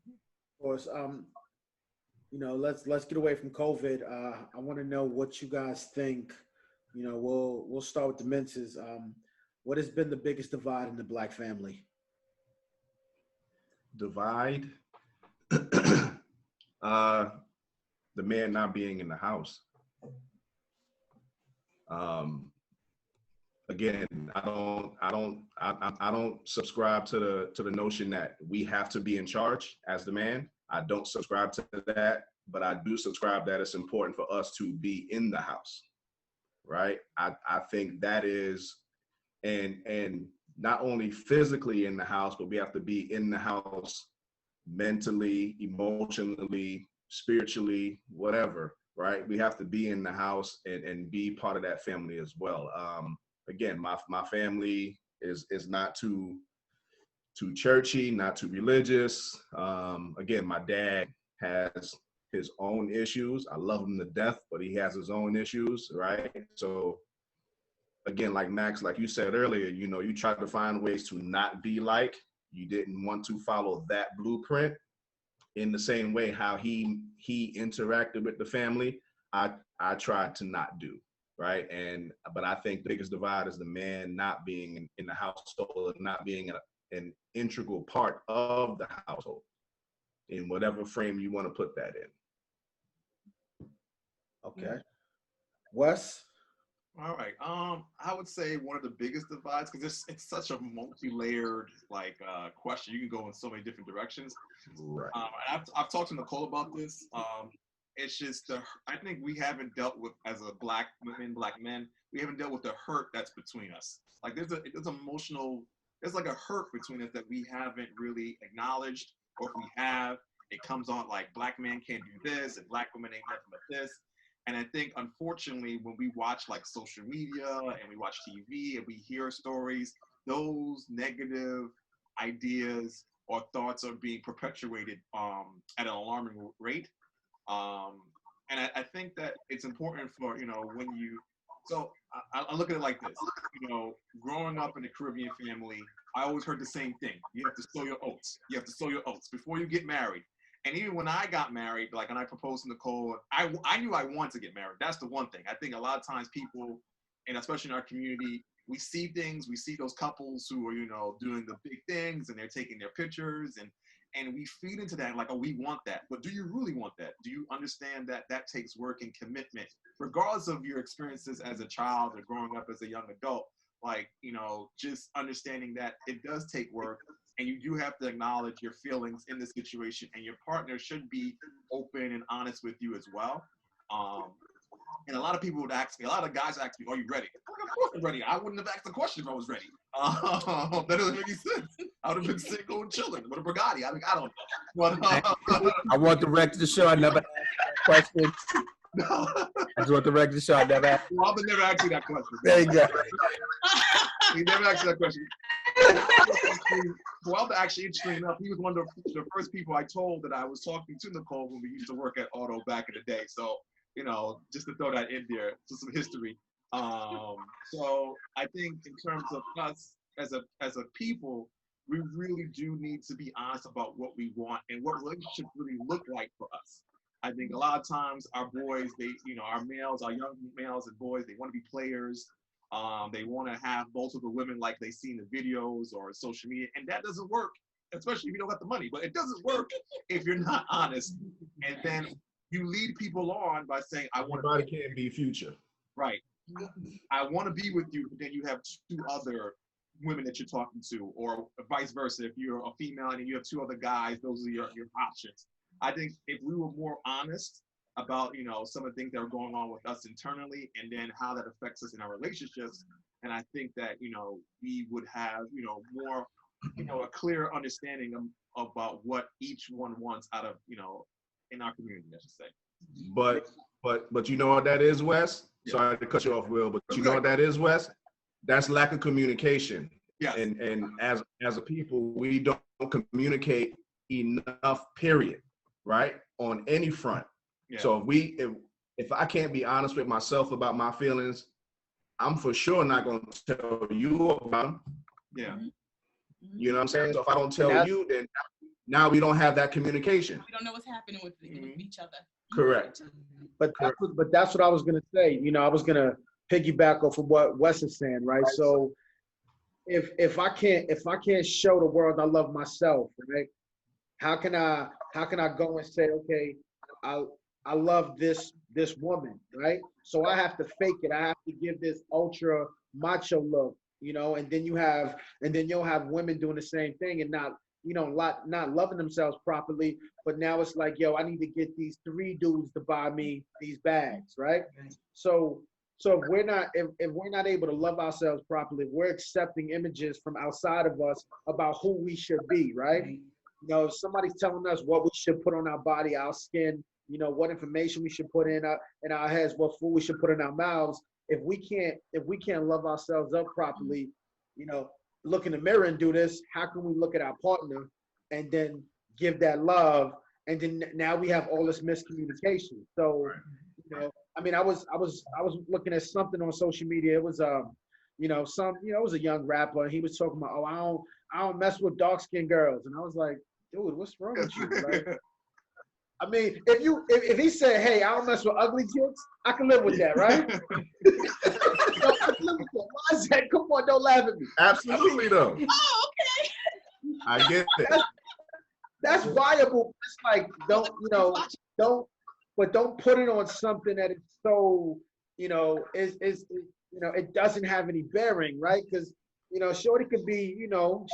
Of course, you know, let's get away from COVID. I want to know what you guys think. You know, we'll start with the Menses. What has been the biggest divide in the Black family?
Divide? The man not being in the house. Again, I don't subscribe to the notion that we have to be in charge as the man. I don't subscribe to that, but I do subscribe that it's important for us to be in the house, right? I think that is, and not only physically in the house, but we have to be in the house mentally, emotionally, spiritually, whatever, right? We have to be in the house and be part of that family as well. Again, my family is not too churchy, not too religious. Again, my dad has his own issues. I love him to death, but he has his own issues, right? So again, like Max, like you said earlier, you know, you try to find ways to not be like. You didn't want to follow that blueprint in the same way how he interacted with the family. I tried to not do, right? But I think the biggest divide is the man not being in the household, not being an integral part of the household, in whatever frame you want to put that in.
Okay. Wes?
All right. I would say one of the biggest divides, because it's such a multi-layered question. You can go in so many different directions.
Right.
I've talked to Nicole about this. It's just I think we haven't dealt with, as a black women, black men, we haven't dealt with the hurt that's between us. Like there's like a hurt between us that we haven't really acknowledged, or if we have, it comes on like black men can't do this and black women ain't nothing but this. And I think, unfortunately, when we watch like social media and we watch TV and we hear stories, those negative ideas or thoughts are being perpetuated at an alarming rate. And I think that it's important for, when you, so I look at it like this, growing up in a Caribbean family, I always heard the same thing. You have to sow your oats. You have to sow your oats before you get married. And even when I got married, like when I proposed to Nicole, I knew I wanted to get married. That's the one thing. I think a lot of times people, and especially in our community, we see things, we see those couples who are, doing the big things and they're taking their pictures and we feed into that like, oh, we want that. But do you really want that? Do you understand that that takes work and commitment, regardless of your experiences as a child or growing up as a young adult? Like, just understanding that it does take work and you do have to acknowledge your feelings in the situation, and your partner should be open and honest with you as well. And a lot of people would ask me, a lot of guys ask me, are you ready? Of course I'm ready. I wouldn't have asked the question if I was ready. That doesn't make any sense. I would have been single and chilling with a Bugatti. I mean, I don't know. But,
I want the record to show I never asked that question.
no.
I just want the record to show I never asked.
Robin never asked you that question.
There you go.
He never asked you that question. Well, actually, interesting enough, he was one of the first people I told that I was talking to Nicole when we used to work at Auto back in the day. So, just to throw that in there, to some history. So I think in terms of us as a people, we really do need to be honest about what we want and what relationships really look like for us. I think a lot of times our boys, they, our males, our young males and boys, they want to be players. They want to have multiple women like they see in the videos or social media, and that doesn't work, especially if you don't got the money. But it doesn't work if you're not honest. And then you lead people on by saying, I want to.
Everybody can't be Future.
Right. I want to be with you, but then you have two other women that you're talking to, or vice versa. If you're a female and you have two other guys, those are your options. I think if we were more honest about, some of the things that are going on with us internally and then how that affects us in our relationships, and I think that, we would have, more, a clear understanding about what each one wants out of, in our community, I should say.
But you know what that is, Wes?
Yeah.
Sorry to cut you off, Will, but you know what that is, Wes? That's lack of communication.
Yes.
And as a people, we don't communicate enough, period, right? On any front. Yeah. So if I can't be honest with myself about my feelings, I'm for sure not going to tell you about them.
Yeah.
You know what I'm saying? So if I don't tell you, then now we don't have that communication.
We don't know what's happening with each other.
Correct.
But that's what I was gonna say. I was gonna piggyback off of what Wes is saying, right? So if I can't show the world I love myself, right? How can I go and say, okay, I love this woman, right? So I have to fake it. I have to give this ultra macho look, and then you'll have women doing the same thing and not loving themselves properly. But now it's like, yo, I need to get these 3 dudes to buy me these bags, right? So if we're not able to love ourselves properly, we're accepting images from outside of us about who we should be, right? If somebody's telling us what we should put on our body, our skin, what information we should put in our heads, what food we should put in our mouths. If we can't love ourselves up properly, look in the mirror and do this, how can we look at our partner and then give that love? And then now we have all this miscommunication. So, I mean, I was looking at something on social media. It was it was a young rapper, and he was talking about, oh, I don't mess with dark-skinned girls. And I was like, dude, what's wrong with you? Like, I mean, if he said, hey, I don't mess with ugly chicks, I can live with that, right? I can live with that. Why is that? Come on, don't laugh at me.
Absolutely, though.
Oh, okay.
I get it.
That's viable. It's like, don't put it on something that is so, it doesn't have any bearing, right? Because, shorty could be,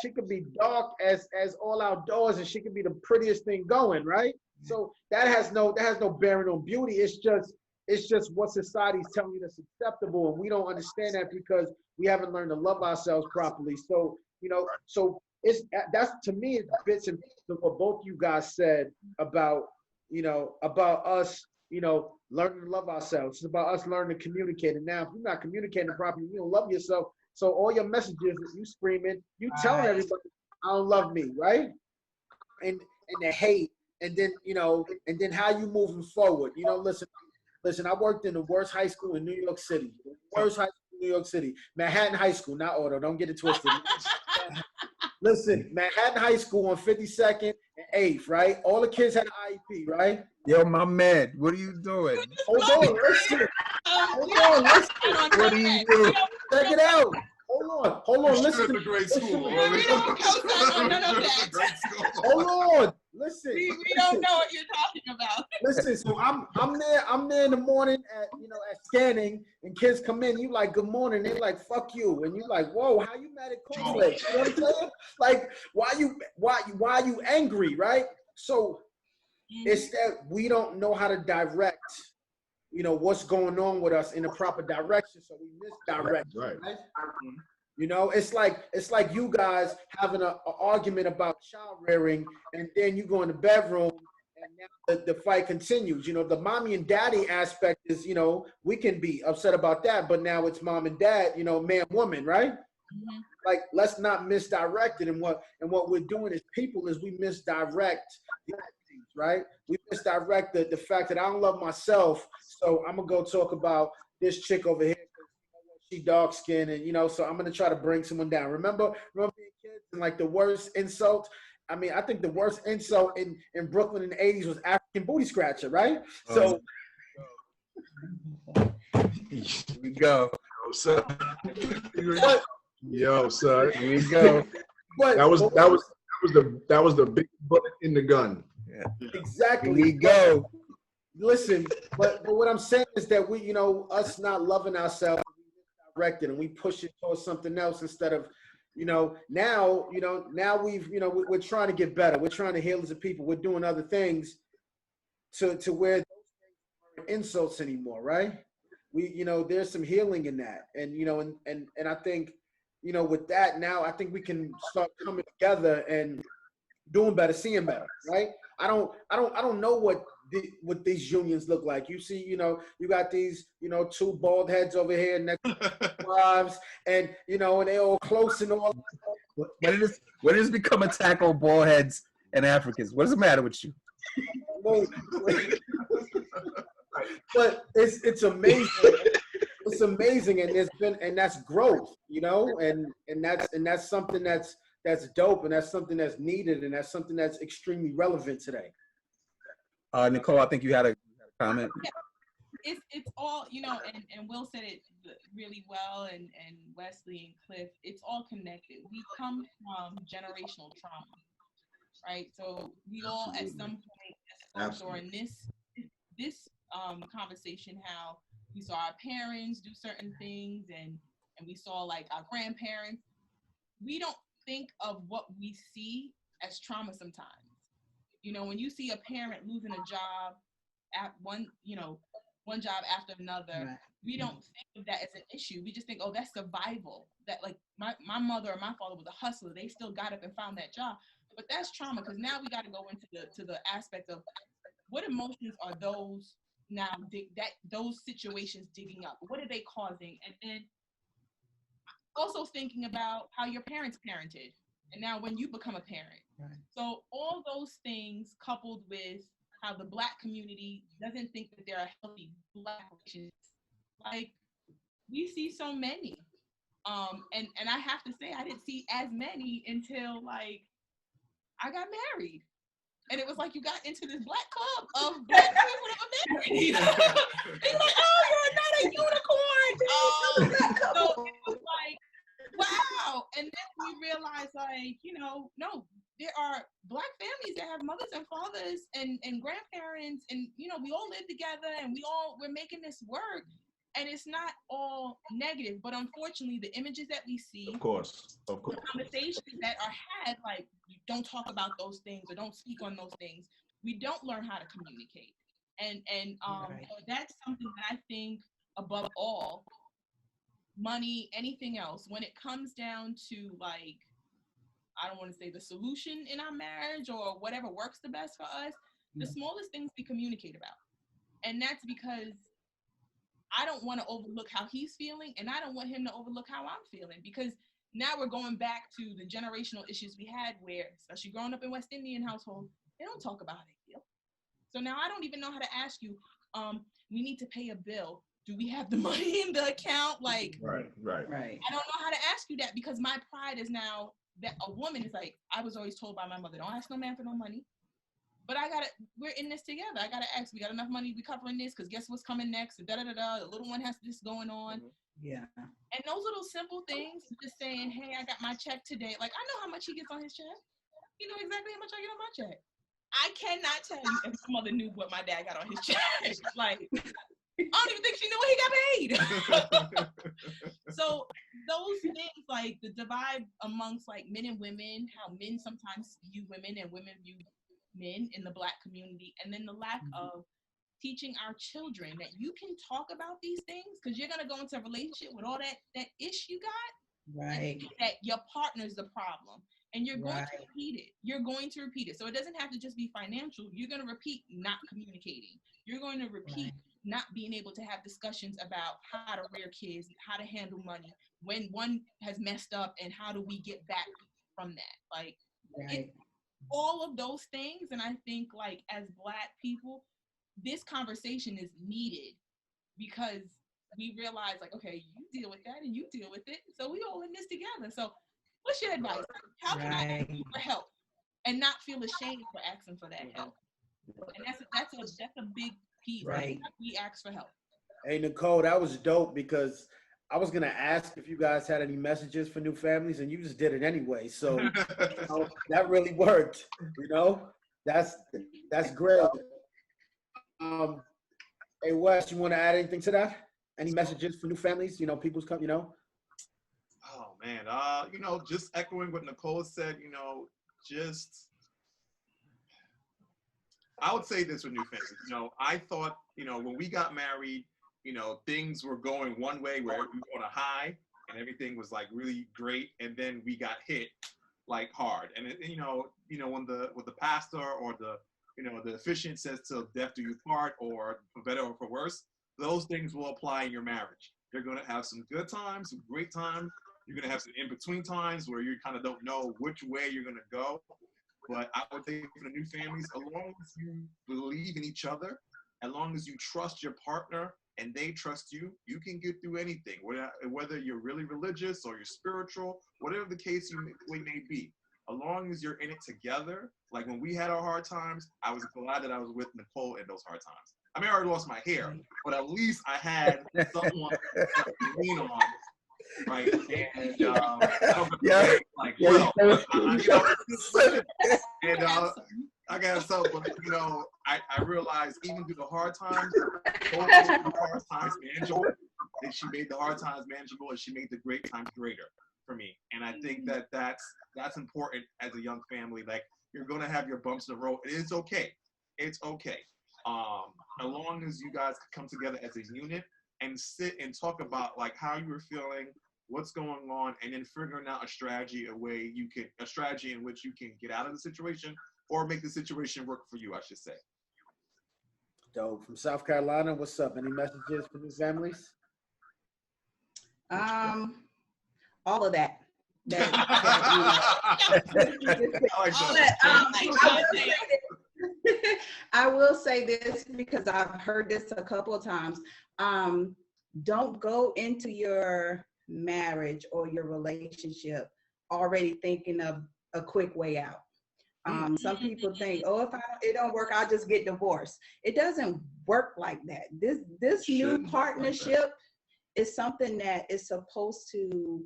she could be dark as all outdoors, and she could be the prettiest thing going, right? So that has no bearing on beauty. It's just what society's telling you that's acceptable, and we don't understand that because we haven't learned to love ourselves properly. So that's, to me, it fits in what both you guys said about us, learning to love ourselves. It's about us learning to communicate. And now, if you're not communicating properly, you don't love yourself. So all your messages that you screaming, you telling everybody, I don't love me, right? and the hate, and then and then how you moving forward. Listen, I worked in the worst high school in New York City. The worst high school in New York City. Manhattan High School, not Auto. Don't get it twisted. Listen, Manhattan High School on 52nd and 8th, right? All the kids had an IEP, right?
Yo, my man, what are you doing?
Hold on, listen. Hold on, listen.
What are you doing?
Check it out. Hold on, listen.
It's a great school.
We don't co-sign none of that.
Great school.
Hold on, listen.
We don't know what you're talking about.
Listen, so I'm there in the morning at scanning, and kids come in, you like, good morning, they're like, fuck you, and you like, whoa, how you mad at cornflakes? You know what I'm saying? Like, why you angry, right? So it's that we don't know how to direct, what's going on with us in the proper direction, so we misdirect, right? It's like you guys having an argument about child rearing, and then you go in the bedroom, and now the fight continues. The mommy and daddy aspect is, we can be upset about that, but now it's mom and dad, man, woman, right? Mm-hmm. Like, let's not misdirect it. And what we're doing as people is we misdirect the things, right? We misdirect the fact that I don't love myself, so I'm gonna go talk about this chick over here. She dark skinned, and so I'm gonna try to bring someone down. Remember being kids and like the worst insult? I mean, I think the worst insult in Brooklyn in the 80s was African booty scratcher, right? So
here we go.
Yo, son.
Here we go.
But that was the big bullet in the gun.
Yeah.
Exactly.
Here we go.
Listen, but what I'm saying is that we, us not loving ourselves, directed, and we push it towards something else instead of, now we've, we're trying to get better. We're trying to heal as a people. We're doing other things to where those things aren't insults anymore, right? We, there's some healing in that, and and I think, with that now, I think we can start coming together and doing better, seeing better, right? I don't know what these unions look like. You see, you got these, two bald heads over here next to wives, and and they all close and all.
When does it become attack on bald heads and Africans? What does the matter with you?
But it's amazing. It's amazing, and that's growth, and that's something that's dope, and that's something that's needed, and that's something that's extremely relevant today.
Nicole, I think you had a comment.
Yeah. It's all, and Will said it really well, and Wesley and Cliff, it's all connected. We come from generational trauma, right? So we all at some point during this conversation, how we saw our parents do certain things, and we saw like our grandparents. We don't think of what we see as trauma sometimes. When you see a parent losing a job at one job after another, right, we don't think of that as an issue. We just think, oh, that's survival. That like my mother or my father was a hustler. They still got up and found that job. But that's trauma, because now we got to go into the aspect of what emotions are those now those situations digging up. What are they causing? And then also thinking about how your parents parented, and now when you become a parent. Right. So all those things coupled with how the Black community doesn't think that there are healthy Black relationships. Like, we see so many. And I have to say, I didn't see as many until like I got married. And it was like you got into this Black club of Black people that were married. And you're like, oh, you're not a unicorn. So it was like, wow. And then we realized, like, no, there are Black families that have mothers and fathers and grandparents, and we all live together, and we're making this work. And it's not all negative, but unfortunately the images that we see,
of course,
the conversations that are had, like, you don't talk about those things or don't speak on those things. We don't learn how to communicate. And right, that's something that I think, above all, money, anything else, when it comes down to, like, I don't want to say the solution in our marriage or whatever works the best for us, the smallest things we communicate about. And that's because I don't want to overlook how he's feeling, and I don't want him to overlook how I'm feeling, because now we're going back to the generational issues we had where, especially growing up in West Indian households, they don't talk about it. So now I don't even know how to ask you, we need to pay a bill. Do we have the money in the account? Like,
Right.
I don't know how to ask you that because my pride is now that a woman is like, I was always told by my mother, don't ask no man for no money. But we're in this together. I gotta ask, we got enough money, we covering this, because guess what's coming next? The little one has this going on.
Yeah.
And those little simple things, just saying, hey, I got my check today. Like, I know how much he gets on his check. You know exactly how much I get on my check. I cannot tell you if my mother knew what my dad got on his check. Like, I don't even think she knew what he got paid. So those things, like the divide amongst like men and women, how men sometimes view women and women view men in the Black community, and then the lack of teaching our children that you can talk about these things, because you're going to go into a relationship with all that ish you got,
Right.
that your partner's the problem, and you're going to repeat it. You're going to repeat it. So it doesn't have to just be financial. You're going to repeat not communicating. You're going to repeat not being able to have discussions about how to rear kids, how to handle money, when one has messed up, and how do we get back from that. Like, it's all of those things. And I think, like, as Black people, this conversation is needed because we realize, like, okay, you deal with that and you deal with it, so we all in this together. So what's your advice? How can I ask you for help and not feel ashamed for asking for that help? And that's a big piece.
Right.
We ask for help.
Hey, Nicole, that was dope because I was going to ask if you guys had any messages for new families, and you just did it anyway. So that really worked. That's great. Hey, Wes, you want to add anything to that? Any messages for new families? People's come.
Oh man, just echoing what Nicole said. I would say this with new families. I thought, when we got married, things were going one way where we were on a high and everything was like really great, and then we got hit like hard. And when the pastor or the officiant says till death do you part, or for better or for worse, those things will apply in your marriage. You're going to have some good times, some great times. You're going to have some in-between times where you kind of don't know which way you're going to go. But I would think for the new families, as long as you believe in each other, as long as you trust your partner and they trust you, you can get through anything, whether you're really religious or you're spiritual, whatever the case may be. As long as you're in it together, like when we had our hard times, I was glad that I was with Nicole in those hard times. I mean, I already lost my hair, but at least I had someone to lean on, right? And I got some, but I realized even through the hard times, manageable. And she made the hard times manageable, and she made the great times greater for me. And I think that's important as a young family. Like, you're gonna have your bumps in the road, and it's okay. It's okay. As long as you guys come together as a unit and sit and talk about like how you were feeling, what's going on, and then figuring out a strategy in which you can get out of the situation or make the situation work for you, I should say.
Dope. From South Carolina, what's up? Any messages for new families?
All of that. I will say this because I've heard this a couple of times. Don't go into your marriage or your relationship already thinking of a quick way out. Some people think, if it don't work, I'll just get divorced. It doesn't work like that. This new partnership is something that is supposed to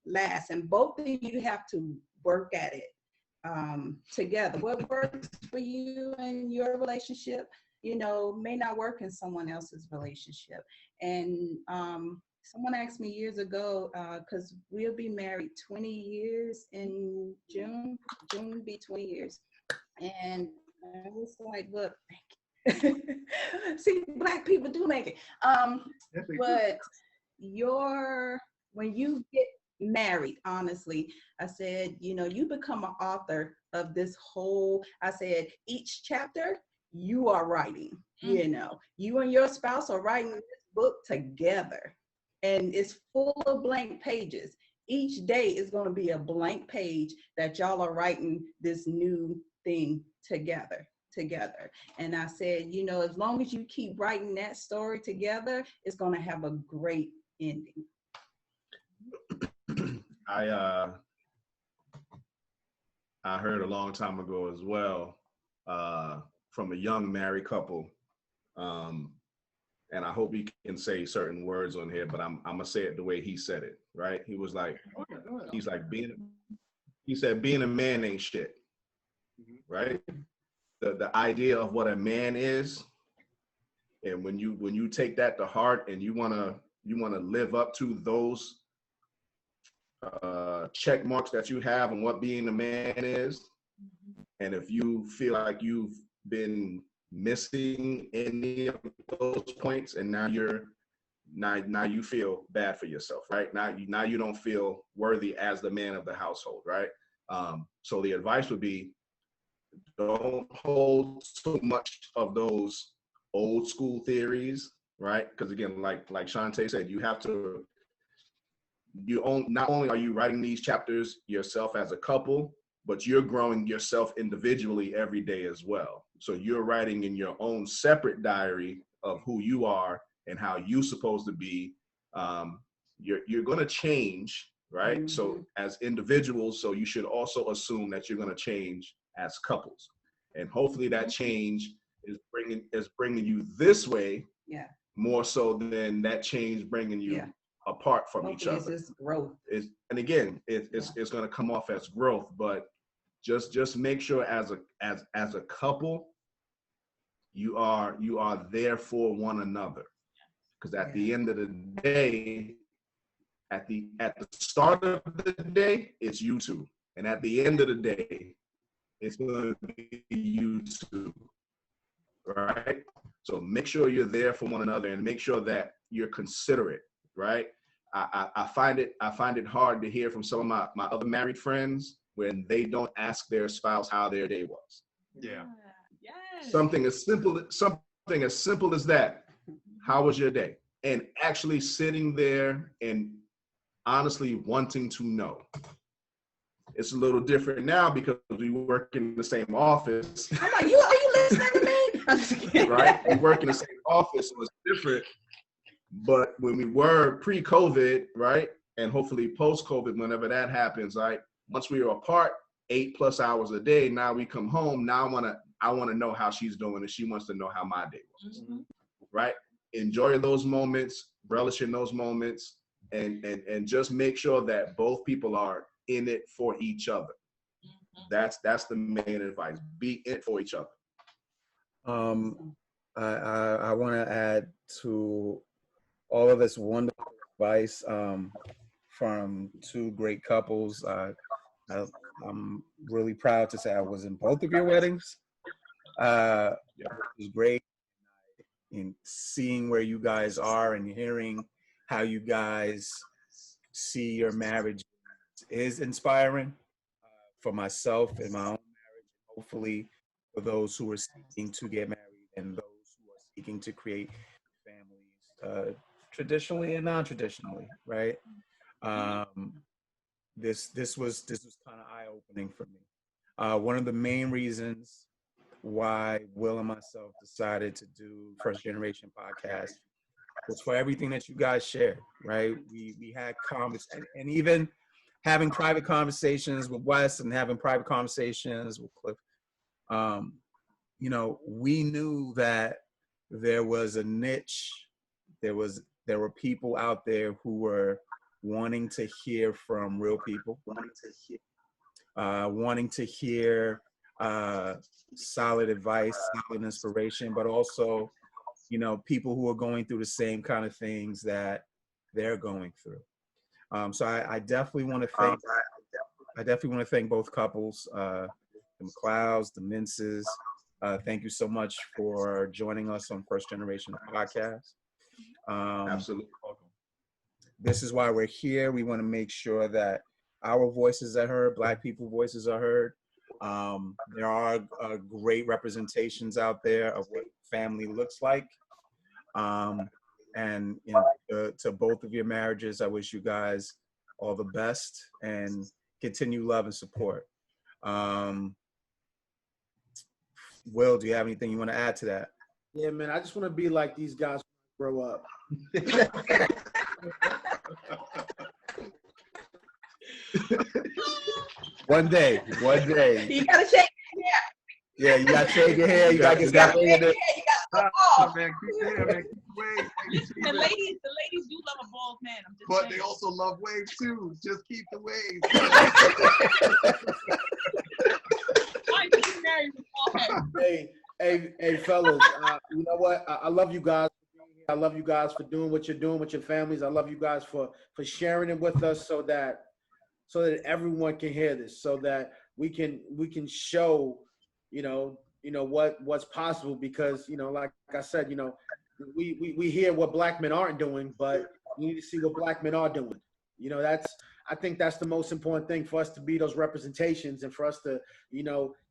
last, and both of you have to work at it together. What works for you and your relationship, may not work in someone else's relationship. And someone asked me years ago, because we'll be married 20 years in June will be 20 years. And I was like, look, see, Black people do make it. But when you get married, honestly, I said, you become an author of this whole, I said, each chapter you are writing, you and your spouse are writing this book together, and it's full of blank pages. each day is going to be a blank page that y'all are writing this new thing together. And I said, you know, as long as you keep writing that story together, it's going to have a great ending.
I heard a long time ago as well from a young married couple, and I hope he can say certain words on here, but I'm gonna say it the way he said it. Right? He was like, he's like he said being a man ain't shit. Right? The idea of what a man is, and when you take that to heart and you wanna live up to those check marks that you have on what being a man is, and if you feel like you've been missing any of those points, and now you feel bad for yourself, right? Now you don't feel worthy as the man of the household, right? So the advice would be, don't hold so much of those old school theories, right? Because again, like Shantae said, you have to. Not only are you writing these chapters yourself as a couple, but you're growing yourself individually every day as well. So you're writing in your own separate diary of who you are and how you're supposed to be. You're going to change, right? Mm-hmm. So as individuals, so you should also assume that you're going to change as couples, and hopefully that change is bringing you this way, more so than that change bringing you apart from each other.
It's growth.
And again, it's going to come off as growth, but just make sure as a couple, you are there for one another, because at the end of the day, at the start of the day, it's you two, and at the end of the day, it's going to be you two, right? So make sure you're there for one another, and make sure that you're considerate, right? I find it hard to hear from some of my other married friends when they don't ask their spouse how their day was.
Yeah.
Yes.
Something as simple as that. How was your day? And actually sitting there and honestly wanting to know. It's a little different now because we work in the same office.
I'm like, are you listening to me?
Right? We work in the same office, so it's different. But when we were pre-COVID, right, and hopefully post-COVID, whenever that happens, right, once we were apart 8+ hours a day, now we come home. Now I want to know how she's doing, and she wants to know how my day was. Mm-hmm. Right? Enjoy those moments, relish in those moments, and just make sure that both people are in it for each other. Mm-hmm. That's the main advice. Be in it for each other.
I want to add to all of this wonderful advice from two great couples. I'm really proud to say I was in both of your weddings. It was great in seeing where you guys are and hearing how you guys see your marriage is inspiring for myself in my own marriage, hopefully for those who are seeking to get married and those who are seeking to create families traditionally and non-traditionally, right? This was kind of eye-opening for me. One of the main reasons why Will and myself decided to do First Generation podcast was for everything that you guys shared, right? We had conversations, and even having private conversations with Wes and having private conversations with Cliff. You know, we knew that there was a niche. There were people out there who were wanting to hear from real people, wanting to hear solid advice, solid inspiration, but also, you know, people who are going through the same kind of things that they're going through. So I definitely want to thank both couples, the McLeods, the Minces. Thank you so much for joining us on First Generation Podcast.
Absolutely.
This is why we're here. We want to make sure that our voices are heard, Black people's voices are heard. There are great representations out there of what family looks like. And you know, to both of your marriages, I wish you guys all the best and continue love and support. Will, do you have anything you want to add to that?
Yeah, man, I just want to be like these guys when I grow up.
One day.
You gotta shake
Yeah, you got to shake your hair. You got to get that thing in it.
Oh, man, keep there, man. Keep waves.
The ladies do love a bald man. I'm just
But
saying.
they also love waves too. Just keep the waves.
Why did you marry with bald head?
Hey, fellas, you know what? I love you guys. I love you guys for doing what you're doing with your families. I love you guys for sharing it with us so that everyone can hear this, so that we can show, what's possible, because, like I said, we hear what black men aren't doing, but we need to see what black men are doing. I think that's the most important thing, for us to be those representations, and for us to,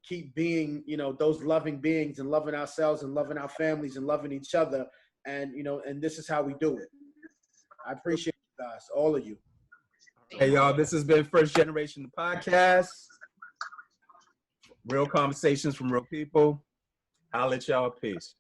keep being, those loving beings, and loving ourselves and loving our families and loving each other. And, and this is how we do it. I appreciate you guys, all of you.
Hey, y'all, this has been First Generation the Podcast. Real conversations from real people. I'll let y'all. Peace.